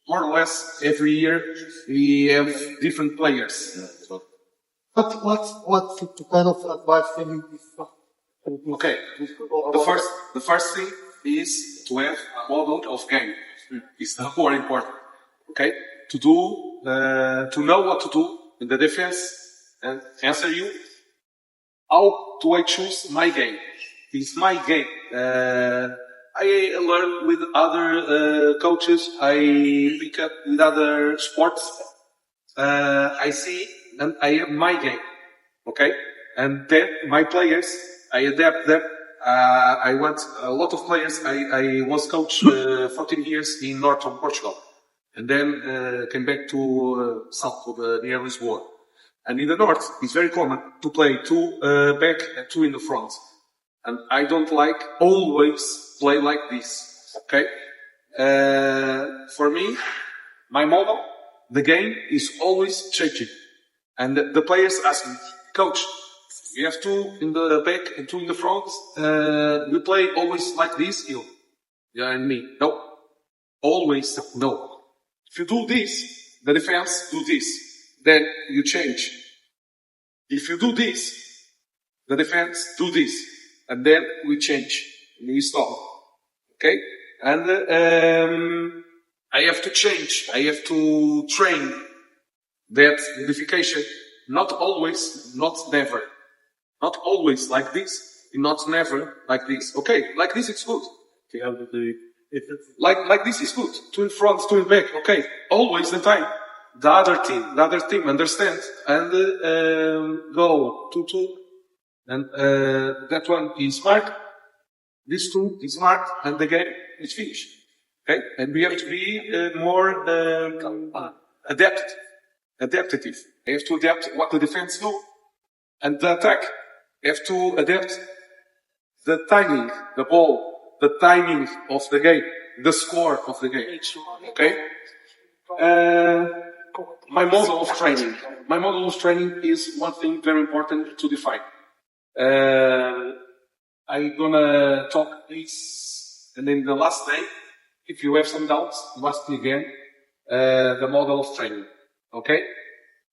more or less every year, we have different players. What's the kind of advice can you give? Okay. The first thing is to have a model of game. It's more important. Okay? To know what to do in the defense and answer you. How do I choose my game? It's my game. I learn with other coaches. I pick up with other sports. I see and I have my game. Okay? And then my players, I adapt them. I want a lot of players. I was coach 14 years in northern Portugal. And then came back to south, to the near Lisboa. And in the north, it's very common to play 2 back and 2 in the front. And I don't like always play like this. Okay? For me, my model, the game is always changing. And the players ask me, coach, we have 2 in the back and 2 in the front. We play always like this, you and me. No. Always no. If you do this, the defense do this. Then you change. If you do this, the defense do this. And then we change. And we stop. Okay? And I have to change. I have to train that modification. Not always, not never. Not always like this, not never like this. Okay, like this it's good. Like this is good. 2 in front, 2 in back. Okay, always the time. The other team understands and go 2-2. And that one is marked. This 2 is marked, and the game is finished. Okay, and we have to be more adaptive. I have to adapt what the defense do, and the attack have to adapt the timing, the ball, the timing of the game, the score of the game. Okay? My model of training. My model of training is one thing very important to define. I'm gonna talk this, and then the last day, if you have some doubts, you ask me again, the model of training. Okay?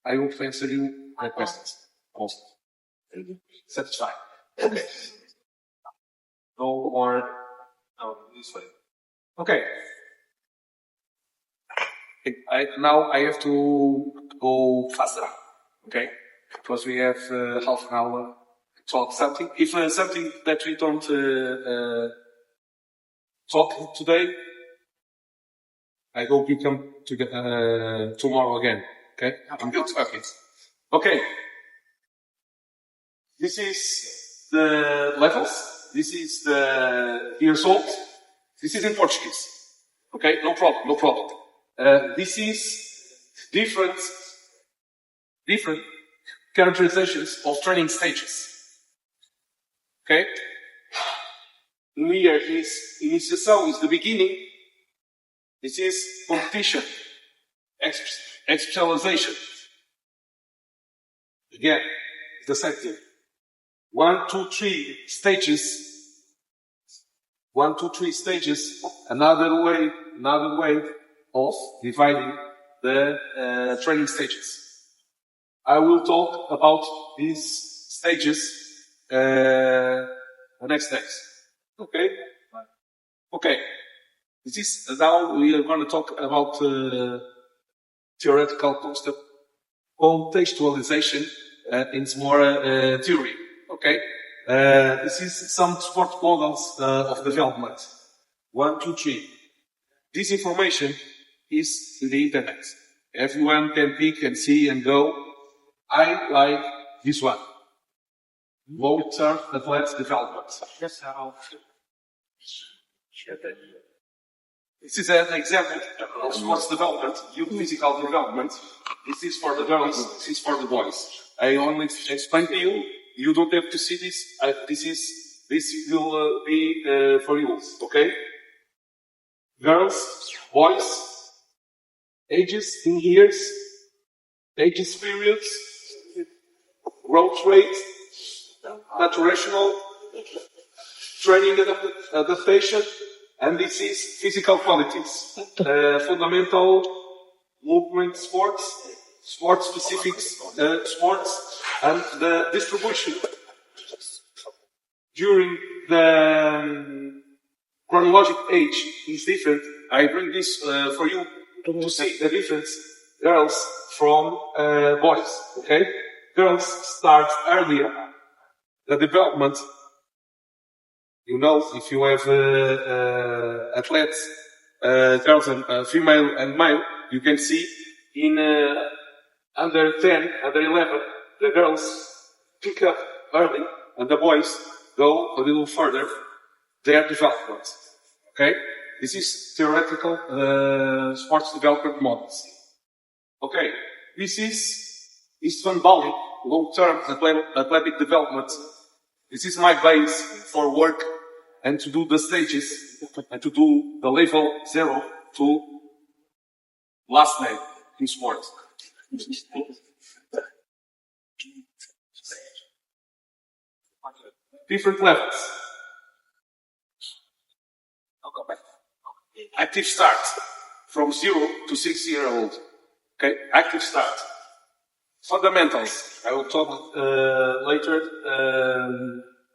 I will answer you my questions. Also. Satisfied. Okay. No more. No, this way. Okay. Now I have to go faster. Okay? Because we have half an hour to talk something. If something that we don't talk today, I hope you come to tomorrow again. Okay? I'm good. Okay. Okay. This is the levels. This is the years old. This is in Portuguese. Okay? No problem. No problem. This is different characterizations of training stages. Okay? Here is initiation, is the beginning. This is competition, specialization. Again, it's the same thing. 1, 2, 3 stages. 1, 2, 3 stages. Another way of dividing the training stages. I will talk about these stages the next days. Okay? Okay. This is now we are going to talk about theoretical contextualization in more theory. Okay? This is some sport models of development. 1, 2, 3. This information is in the internet. Everyone can pick and see and go. I like this one. Long-term athletic development. This is an example of sports development, youth physical development. This is for the girls, this is for the boys. I only explain to you. You don't have to see this. This will be for you. Okay? Girls, boys, ages in years, ages periods, growth rate, naturational, training adaptation, and this is physical qualities, fundamental movement sports, sport-specific sports, and the distribution. During the chronologic age is different. I bring this for you to see the difference. Girls from boys. Okay, girls start earlier. The development. You know, if you have athletes, girls and female and male, you can see in under 10, under 11, the girls pick up early, and the boys go a little further their development. Okay? This is theoretical sports development models. Okay. This is Eastern Valley long-term athletic development. This is my base for work and to do the stages and to do the level 0 to last day in sports. Different levels. Active start from 0 to 6 years old. Okay, active start. Fundamentals. I will talk later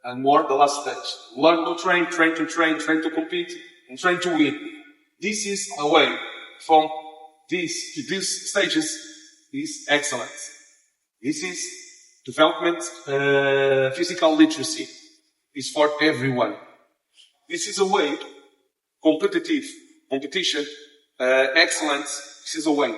and more the last stage. Learn to train, train to train, train to compete, and train to win. This is a way from these stages is excellence. This is development, physical literacy is for everyone. This is a way, competition, excellence, this is a way.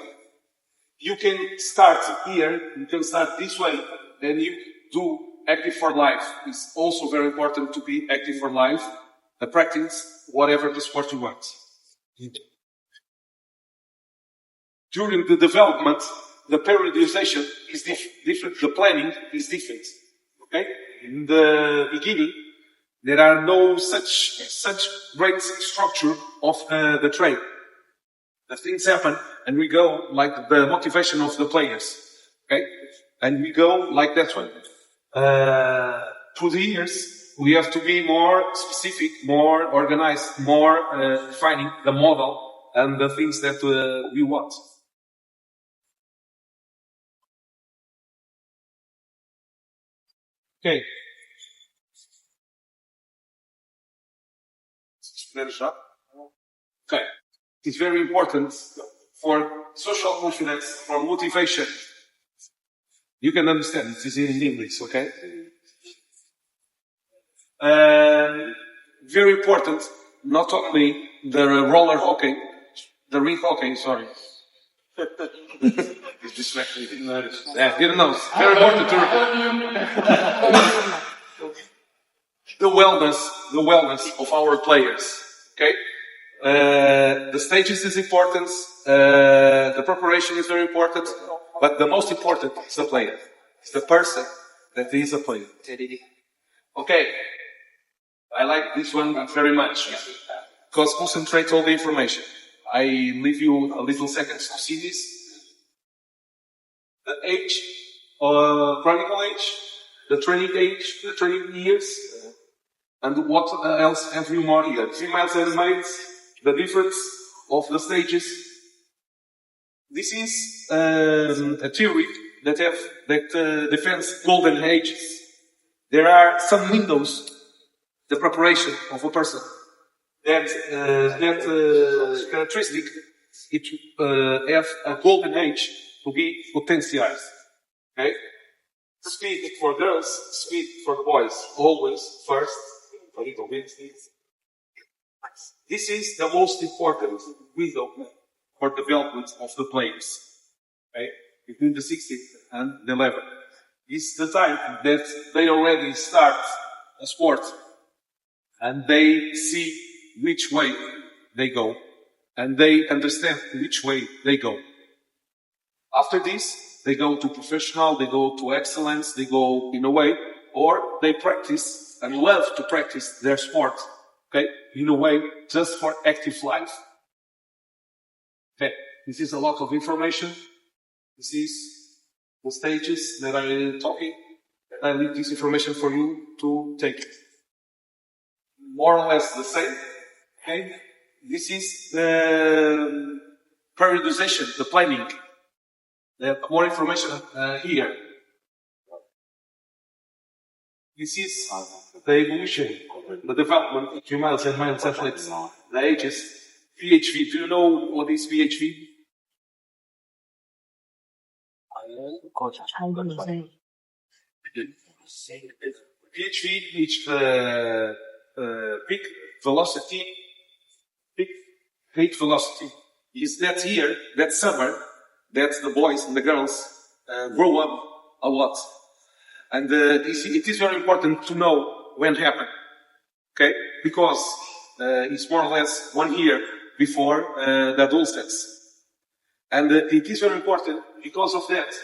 You can start here, you can start this way, and you do active for life. It's also very important to be active for life, practice whatever the sport you want. During the development, the periodization is different, the planning is different. Okay? In the beginning, there are no such great structure of the training. The things happen, and we go like the motivation of the players. Okay? And we go like that one. Through the years, we have to be more specific, more organized, more defining the model and the things that we want. Okay. Okay. It's very important for social confidence, for motivation. You can understand this is in English, okay? Very important, not only the roller hockey, the rink hockey, sorry. It's distracting, didn't notice. Yeah, didn't notice. Very important to the wellness of our players, okay? The stages is important, the preparation is very important, but the most important is the player. It's the person that is a player. Okay. I like this one very much because concentrate all the information. I leave you a little seconds to see this. The age, chronicle age, the training years, and what else have you more here? Females and males, the difference of the stages. This is a theory that defends golden ages. There are some windows, the preparation of a person, that characteristic, it have a golden age to be potentialized. Okay? Speed for girls, speed for boys, always first. This is the most important window for development of the players. Okay? Between the 16th and the 11th. It's the time that they already start a sport and they see which way they go and they understand which way they go. After this, they go to professional, they go to excellence, they go in a way, or they practice and love to practice their sport, okay, in a way just for active life. Okay, this is a lot of information. This is the stages that I'm talking. I leave this information for you to take. More or less the same. Okay? This is the periodization, the planning. More information here. This is the evolution, the development of females and male athletes, the ages. PHV. Do you know what is PHV? PHV is peak velocity, peak height velocity. Is that year, that summer, that the boys and the girls grow up a lot. And it is very important to know when it happened. Okay? Because it's more or less 1 year before the adolescence. And it is very important because of that.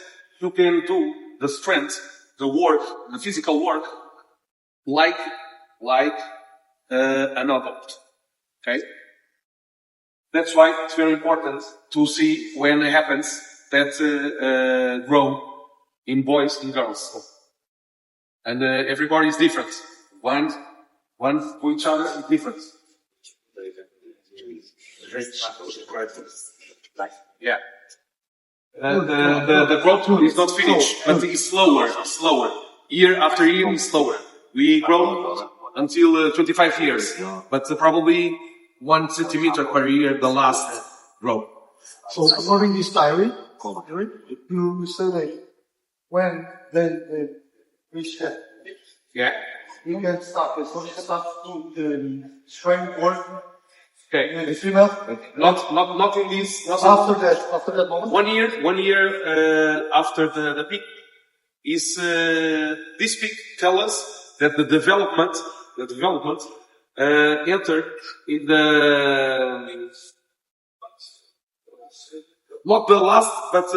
You can do the strength, the work, the physical work, like an adult. Okay? That's why it's very important to see when it happens that grow in boys and girls. And everybody is different. One to each other is different. Yeah. The growth is not finished, but it's slower. Year after year is slower. We grow until 25 years, but probably 1 centimeter per year the last grow. So according to this theory, you say that when they reach that, Yeah. you can start. So you start to the strength work. Okay. And the female. Not in this. Not After that moment. 1 year after the peak is this peak tell us that the development entered in the not the last, but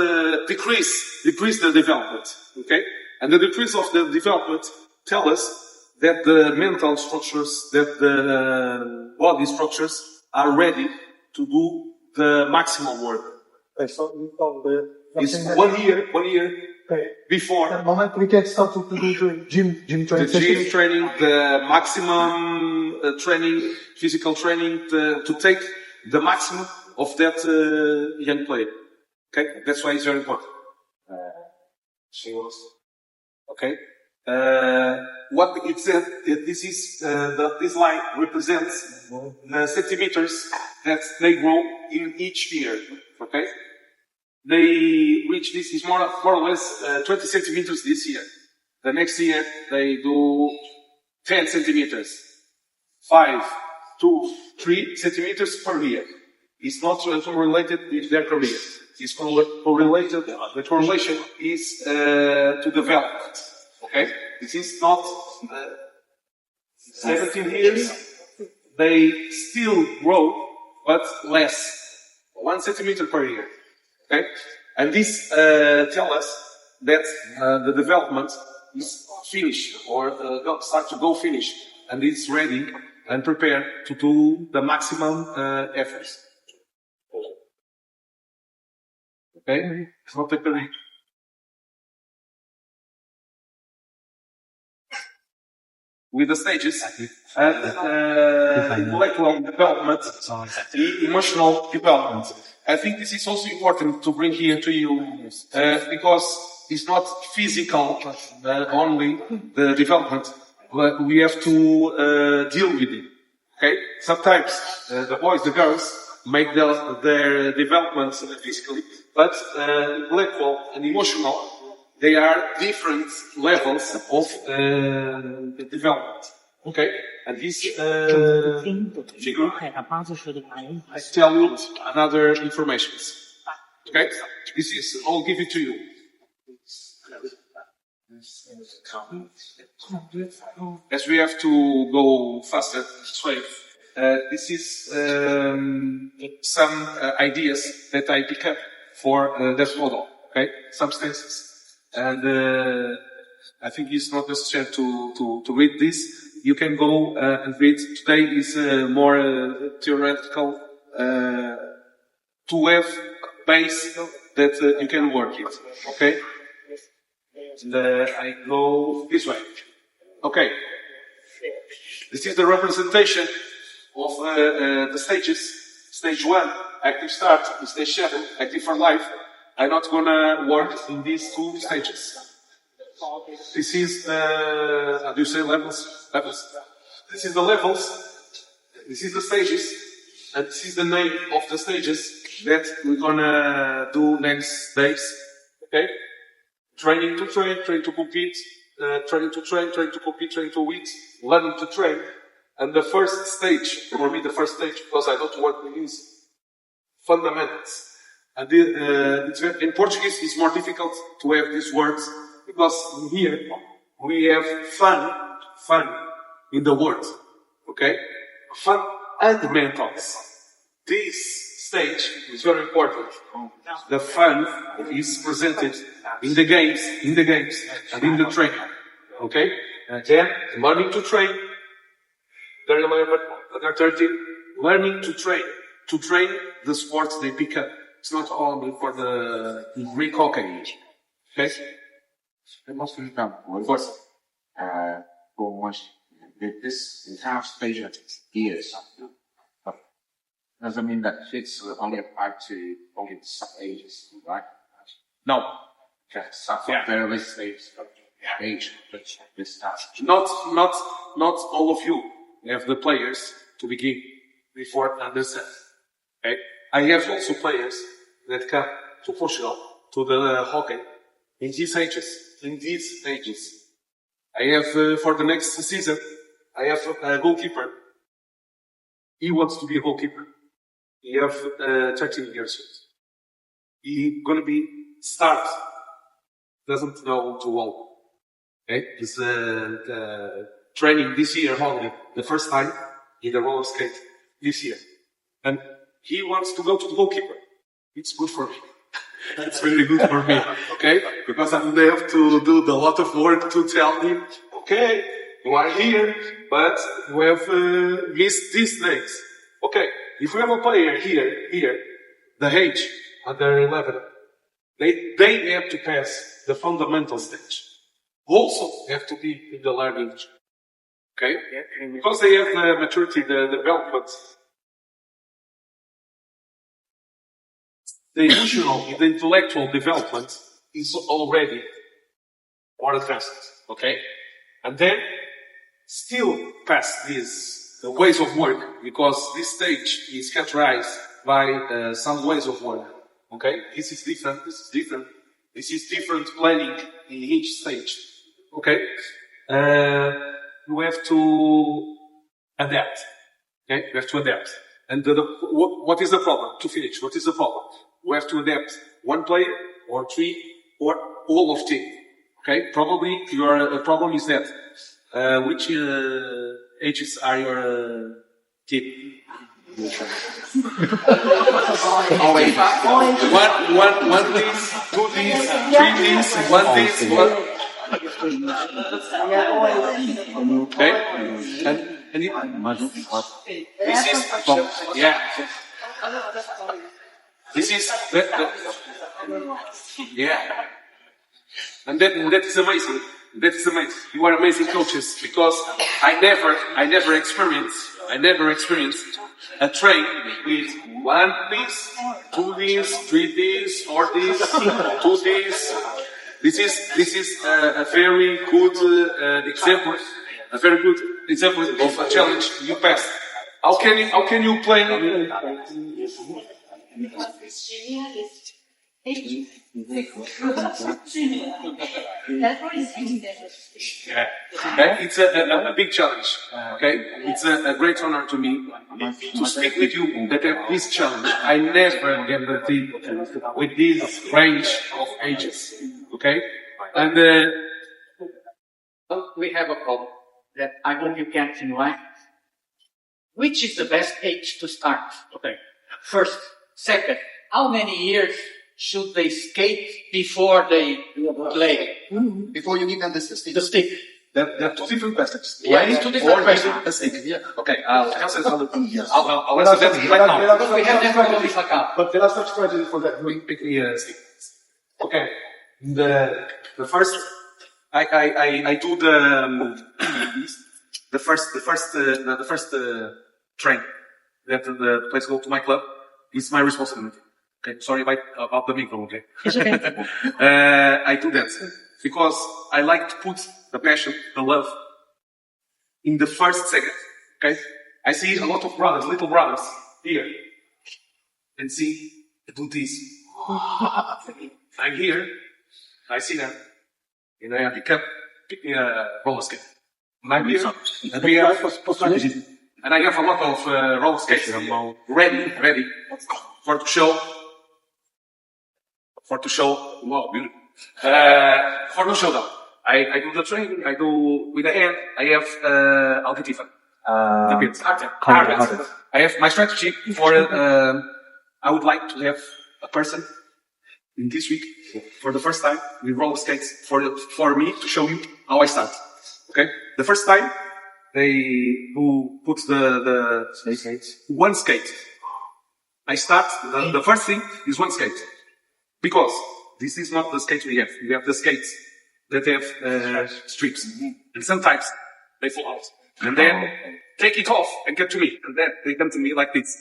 decrease the development. Okay, and the decrease of the development tell us that the mental structures, that the body structures are ready to do the maximum work. Okay, so you call the It's 1 year before the moment we get started to do gym the training gym sessions. training, the maximum training, physical training, to take the maximum of that young player. Okay, that's why it's very important. Okay. What it said, this is this line represents the centimeters that they grow in each year. Okay, they reach this is more or less 20 centimeters this year. The next year they do 10 centimeters, 5, 2, 3 centimeters per year. It's not related with their career. It's correlated. The correlation is to development. Okay, this is not 17 years. They still grow, but less, 1 centimeter per year. Okay, and this tells us that the development is finished or start to go finish, and it's ready and prepared to do the maximum efforts. Okay, it's not the career. With the stages, intellectual development, emotional development. I think this is also important to bring here to you, because it's not physical only, the development, but we have to deal with it. Okay? Sometimes the boys, the girls, make their development physically, but intellectual and emotional, they are different levels of development. Okay? And this figure, I tell you another information. Okay? This is, I'll give it to you. As we have to go faster, straight, this is some ideas that I pick up for that model. Okay? Substances. And I think it's not necessary to read this. You can go and read. Today is more theoretical to have base that you can work it. Okay? And, I go this way. Okay. This is the representation of the stages. Stage 1, active start. Stage 7, active for life. I'm not gonna work in these 2 stages. This is, how do you say levels? Levels. This is the levels. This is the stages. And this is the name of the stages that we're gonna do next days. Okay? Training to train, train to compete, training to train, train to compete, train to win, learning to train. And the first stage, for me the first stage, because I don't work with these fundamentals. And in Portuguese, it's more difficult to have these words because here we have fun in the word, okay? Fun and mentals. This stage is very important. The fun is presented in the games, and in the training, okay? And then learning to train. They're 13. Learning to train the sports they pick up. It's not only for the Rink hockey. Okay? It must be done. Of course, for much this entire stage of years. Doesn't mean that it's only applied to only some ages, right? No. Okay, some very late stage age, but this stuff. Not all of you have the players to begin before understand. Okay? I have also players that come to Portugal, to the hockey, in these ages. I have, for the next season, I have a goalkeeper. He wants to be a goalkeeper. He have 13 years old. He gonna be start. Doesn't know too well. Okay? He's training this year only, the first time in the roller skate this year. And he wants to go to the goalkeeper. It's good for me. It's really good for me, okay? Because I have to do a lot of work to tell him, okay, you are here, but you have missed these things. Okay, if we have a player here, the age under 11, They have to pass the fundamental stage. Also have to be in the learning. Okay? Because they have the maturity, the development, the emotional, the intellectual development is already more advanced. Okay? And then still pass these ways of work, because this stage is characterized by some ways of work. Okay? This is different, this is different. This is different planning in each stage. Okay? You have to adapt. Okay? You have to adapt. And what is the problem? To finish, what is the problem? We have to adapt one player, or three, or all of team. Okay? Probably your problem is that which ages are your team? Always. One this, two this, three this, one this, one. Okay? And this is, yeah. This is, yeah. And that is amazing. That is amazing. You are amazing coaches, because I never experienced a train with one this, two this, three this, four this, two this. This is a very good example. A very good example of a challenge you passed. How can you play? Yeah. Okay? It's a big challenge. Okay? It's a great honor to me to speak with you that have this challenge. I never get the team with this range of ages. Okay? And we have a problem that I hope you can enlighten. Which is the best age to start? Okay. First. Second, how many years should they skate before they play? Before you give them the stick. The stick. there are two different questions. Yeah, it's two different questions. A stick. Yeah. Okay, I'll answer that right now. Because we have never done this account. But there are such strategies for that. Pick me a stick. Okay. The first, I do the first train that the players go to my club. It's my responsibility. Okay, sorry about the micro, okay? It's okay. I do that because I like to put the passion, the love, in the first second. Okay? I see a lot of brothers, little brothers, here, and see, do this. I'm here, I see them, and I pick me a roller skate. And I'm here, and we have, and I have a lot of roller skates ready for to show, wow, beautiful. For to show them. I do the training, I do with the hand, I have, Alcativa. Carpet. I have my strategy for, I would like to have a person in this week, for the first time, with roller skates, for me to show you how I start. Okay? The first time, who puts the one skate. I start, the first thing is one skate. Because this is not the skate we have. We have the skates that have strips. And sometimes they fall out. And then take it off and get to me. And then they come to me like this.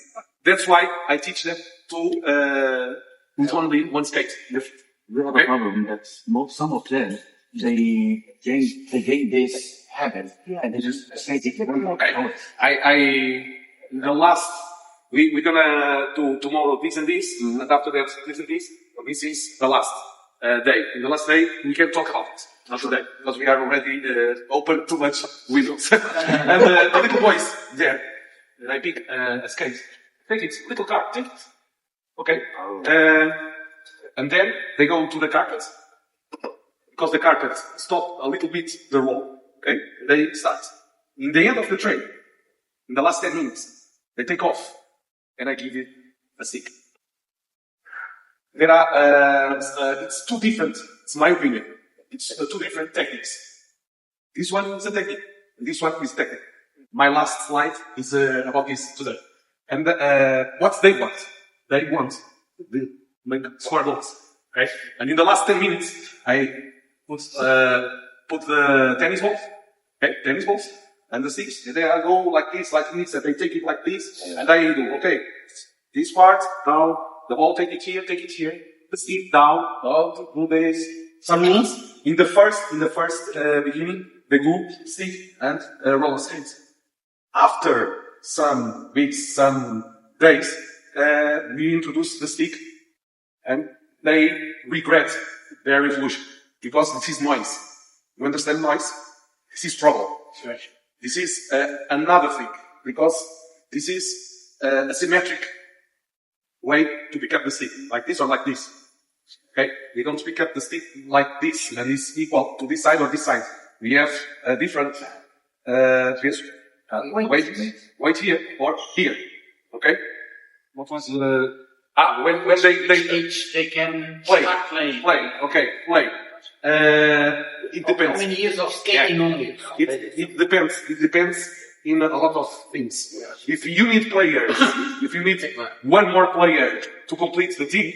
That's why I teach them to with only one skate. The other problem that some of them, they gain this habit and they just skate it. Okay. The last, we're gonna do tomorrow this and this, and after that this and this. So this is the last day. In the last day, we can talk about it. Not today, because we are already open too much windows. And the little boys there, I pick a skate. Take it, little car, take it. Okay. And then they go to the carpet. Because the carpet stopped a little bit the roll. Okay. They start. In the end of the train, in the last 10 minutes, they take off. And I give you a stick. There are, it's two different, it's my opinion. It's two different techniques. This one is a technique, and this one is technique. My last slide is about this today. And what they want to make score goals. Okay? And in the last 10 minutes, I put the tennis balls, okay, tennis balls, and the sticks, and they go like this, and they take it like this, and I do, okay, this part, down, the ball, take it here, the stick down, do this. Some rules, in the first beginning, they go stick and roller skates. After some weeks, some days, we introduce the stick, and they regret their evolution, because this is noise. You understand noise? This is trouble. This is another thing, because this is a symmetric way to pick up the stick, like this or like this. Okay? We don't pick up the stick like this, and it's equal to this side or this side. We have a different wait here or here. Okay? What was the... when They can play. start playing. Okay, play. It depends. How many years of skating only? It depends. It depends in a lot of things. If you need players, if you need one more player to complete the team,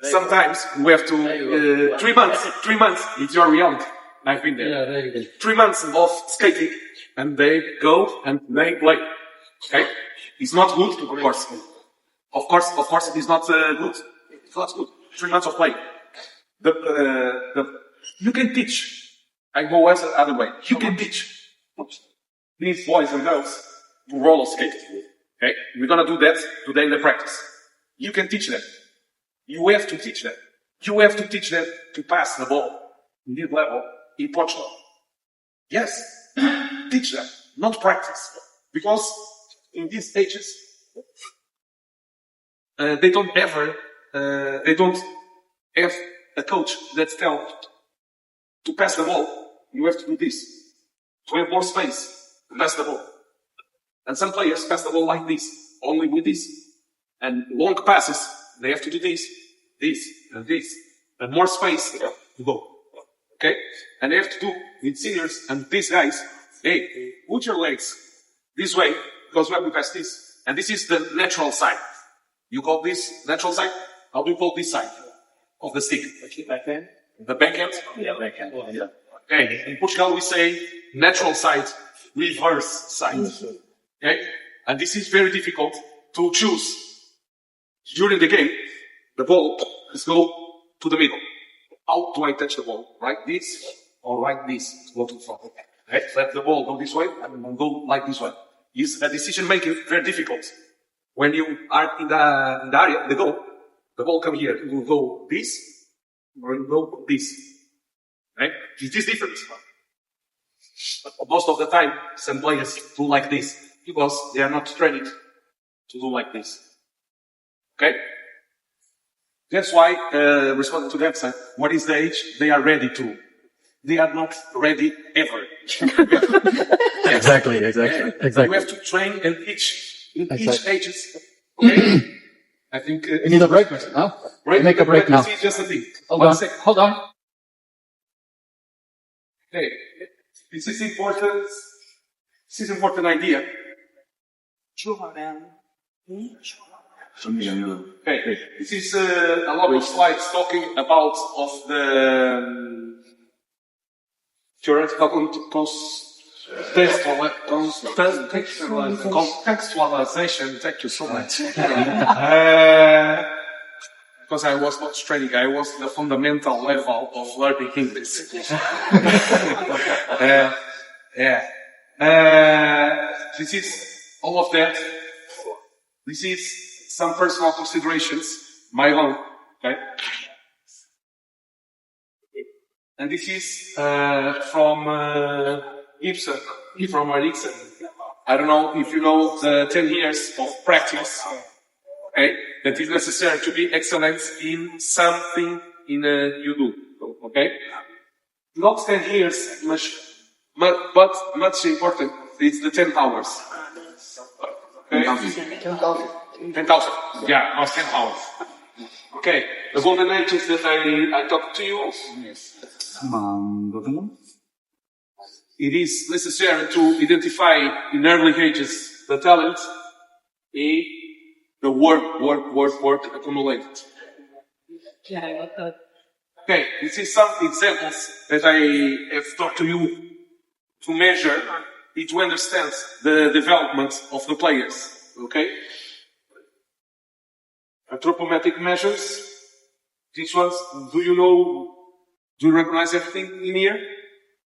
sometimes we have to 3 months. 3 months. It's your reality. I've been there. Yeah, very good. 3 months of skating, and they go and they play. Okay, it's not good, of course. Of course, it is not good. It's not good. 3 months of play. You can teach. I go as the other way. You can teach these boys and girls to roller skate. Okay, we're gonna do that today in the practice. You can teach them. You have to teach them. You have to teach them to pass the ball in this level in Portugal. Yes, teach them, not practice, because in these stages they don't have a coach that tells to pass the ball. You have to do this to have more space to pass the ball. And some players pass the ball like this, only with this, and long passes. They have to do this, and more space to go. Okay, and they have to do with seniors and these guys. Hey, put your legs this way because when we pass this, and this is the natural side. You call this natural side? How do you call this side of the stick? Backhand? The backhand? Yeah, backhand. Yeah. Okay, in Portugal we say natural side, reverse side. Okay, and this is very difficult to choose. During the game, the ball is go to the middle. How do I touch the ball? Like this or like this to go to the front? Okay, let the ball go this way and go like this way. It's a decision making very difficult. When you are in the area, the ball come here. You will go this or you go this. Right? It is different. But most of the time, some players do like this because they are not trained to do like this. Okay? That's why, responding to that, what is the age they are ready to? They are not ready ever. Exactly. You have to train and teach in each ages. Okay? I think... You need a break, no? Make a break now. See just a thing. Hold on. Okay. This is important. This is important idea. Okay, this is a lot of slides talking about of the theoretical contextualization. Thank you so much. Because I was not training, I was the fundamental level of learning English. This is all of that. This is some personal considerations, my own, okay? And this is from Ibsen, from Eriksen. I don't know if you know the 10 years of practice, okay, that is necessary to be excellent in something you do, okay? Not 10 years, but much important, it's the 10 hours. Okay? 10,000. Yeah, I was 10 hours. Okay, the golden ages that I talked to you. It is necessary to identify in early ages the talent, the work accumulated. Okay, this is some examples that I have taught to you to measure and to understand the development of the players. Okay? Anthropometric measures. These ones, do you recognize everything in here?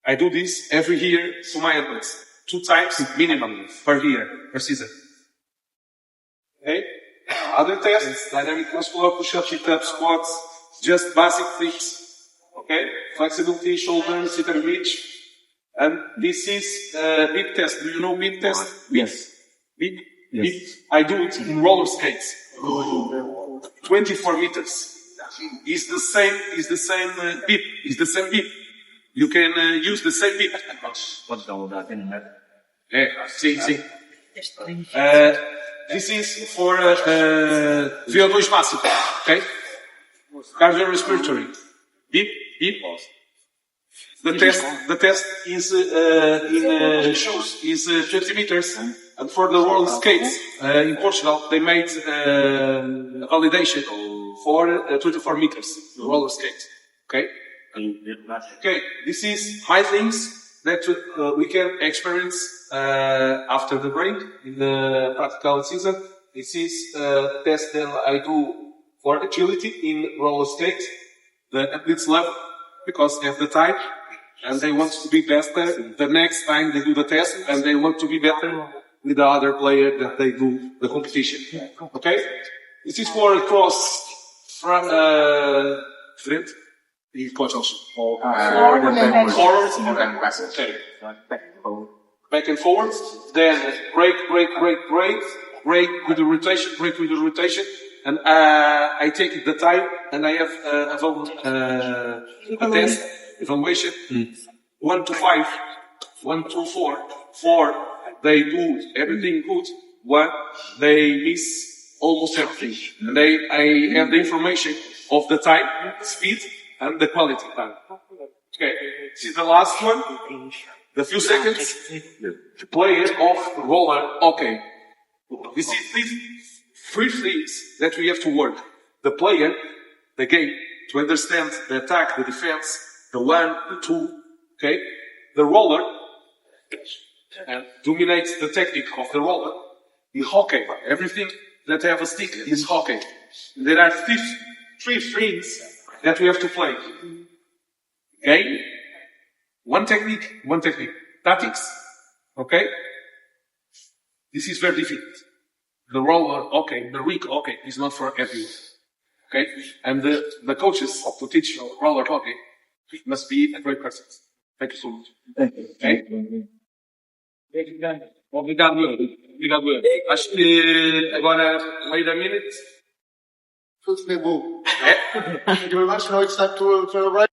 I do this every year to my athletes. 2 times minimum per year, per season. Okay? Other tests, dynamic muscular push-ups, sit-ups, squats, just basic things. Okay? Flexibility, shoulder, sit and reach. And this is beep test. Do you know beep test? Yes. Beep? Yes. Beep. I do it in roller skates. 24 meters. It's the same beep. It's the same beep. You can use the same beep. What's all that in that? Yeah, see. This is for VO2 máximo. Okay? Cardiorespiratory. Beep, beep. The test is in shoes is 50 meters, and for the roller skates in Portugal they made a validation for 24 meters roller skates. Okay. Okay. This is my things that we can experience after the break in the practical season. This is a test that I do for agility in roller skates. The athletes love because they have the time and they want to be better the next time they do the test, and they want to be better with the other player that they do the competition. Okay? This is for cross front, front, e forwards. Okay. Back and forwards. Then break with the rotation, and I take the time, and I have a test evaluation. 1 to 5, 1 to 4. 4, they do everything good. 1, they miss almost everything. And I have the information of the time, speed, and the quality time. Okay, this is the last one. The few seconds. Player of roller. Okay. This is these 3 things that we have to work. The player, the game, to understand the attack, the defense, the 1, the 2, okay? The roller, and dominates the technique of the roller. In hockey, everything that have a stick is hockey. There are 3 things that we have to play. Okay? One technique. Tactics. Okay? This is very difficult. The roller, okay. The Rink, okay, is not for everyone. Okay? And the coaches to teach roller hockey must be a great person. Thank you so much. Okay? Obrigado, eu. Acho que agora, wait a minute. Thank you very much. Now it's time to right.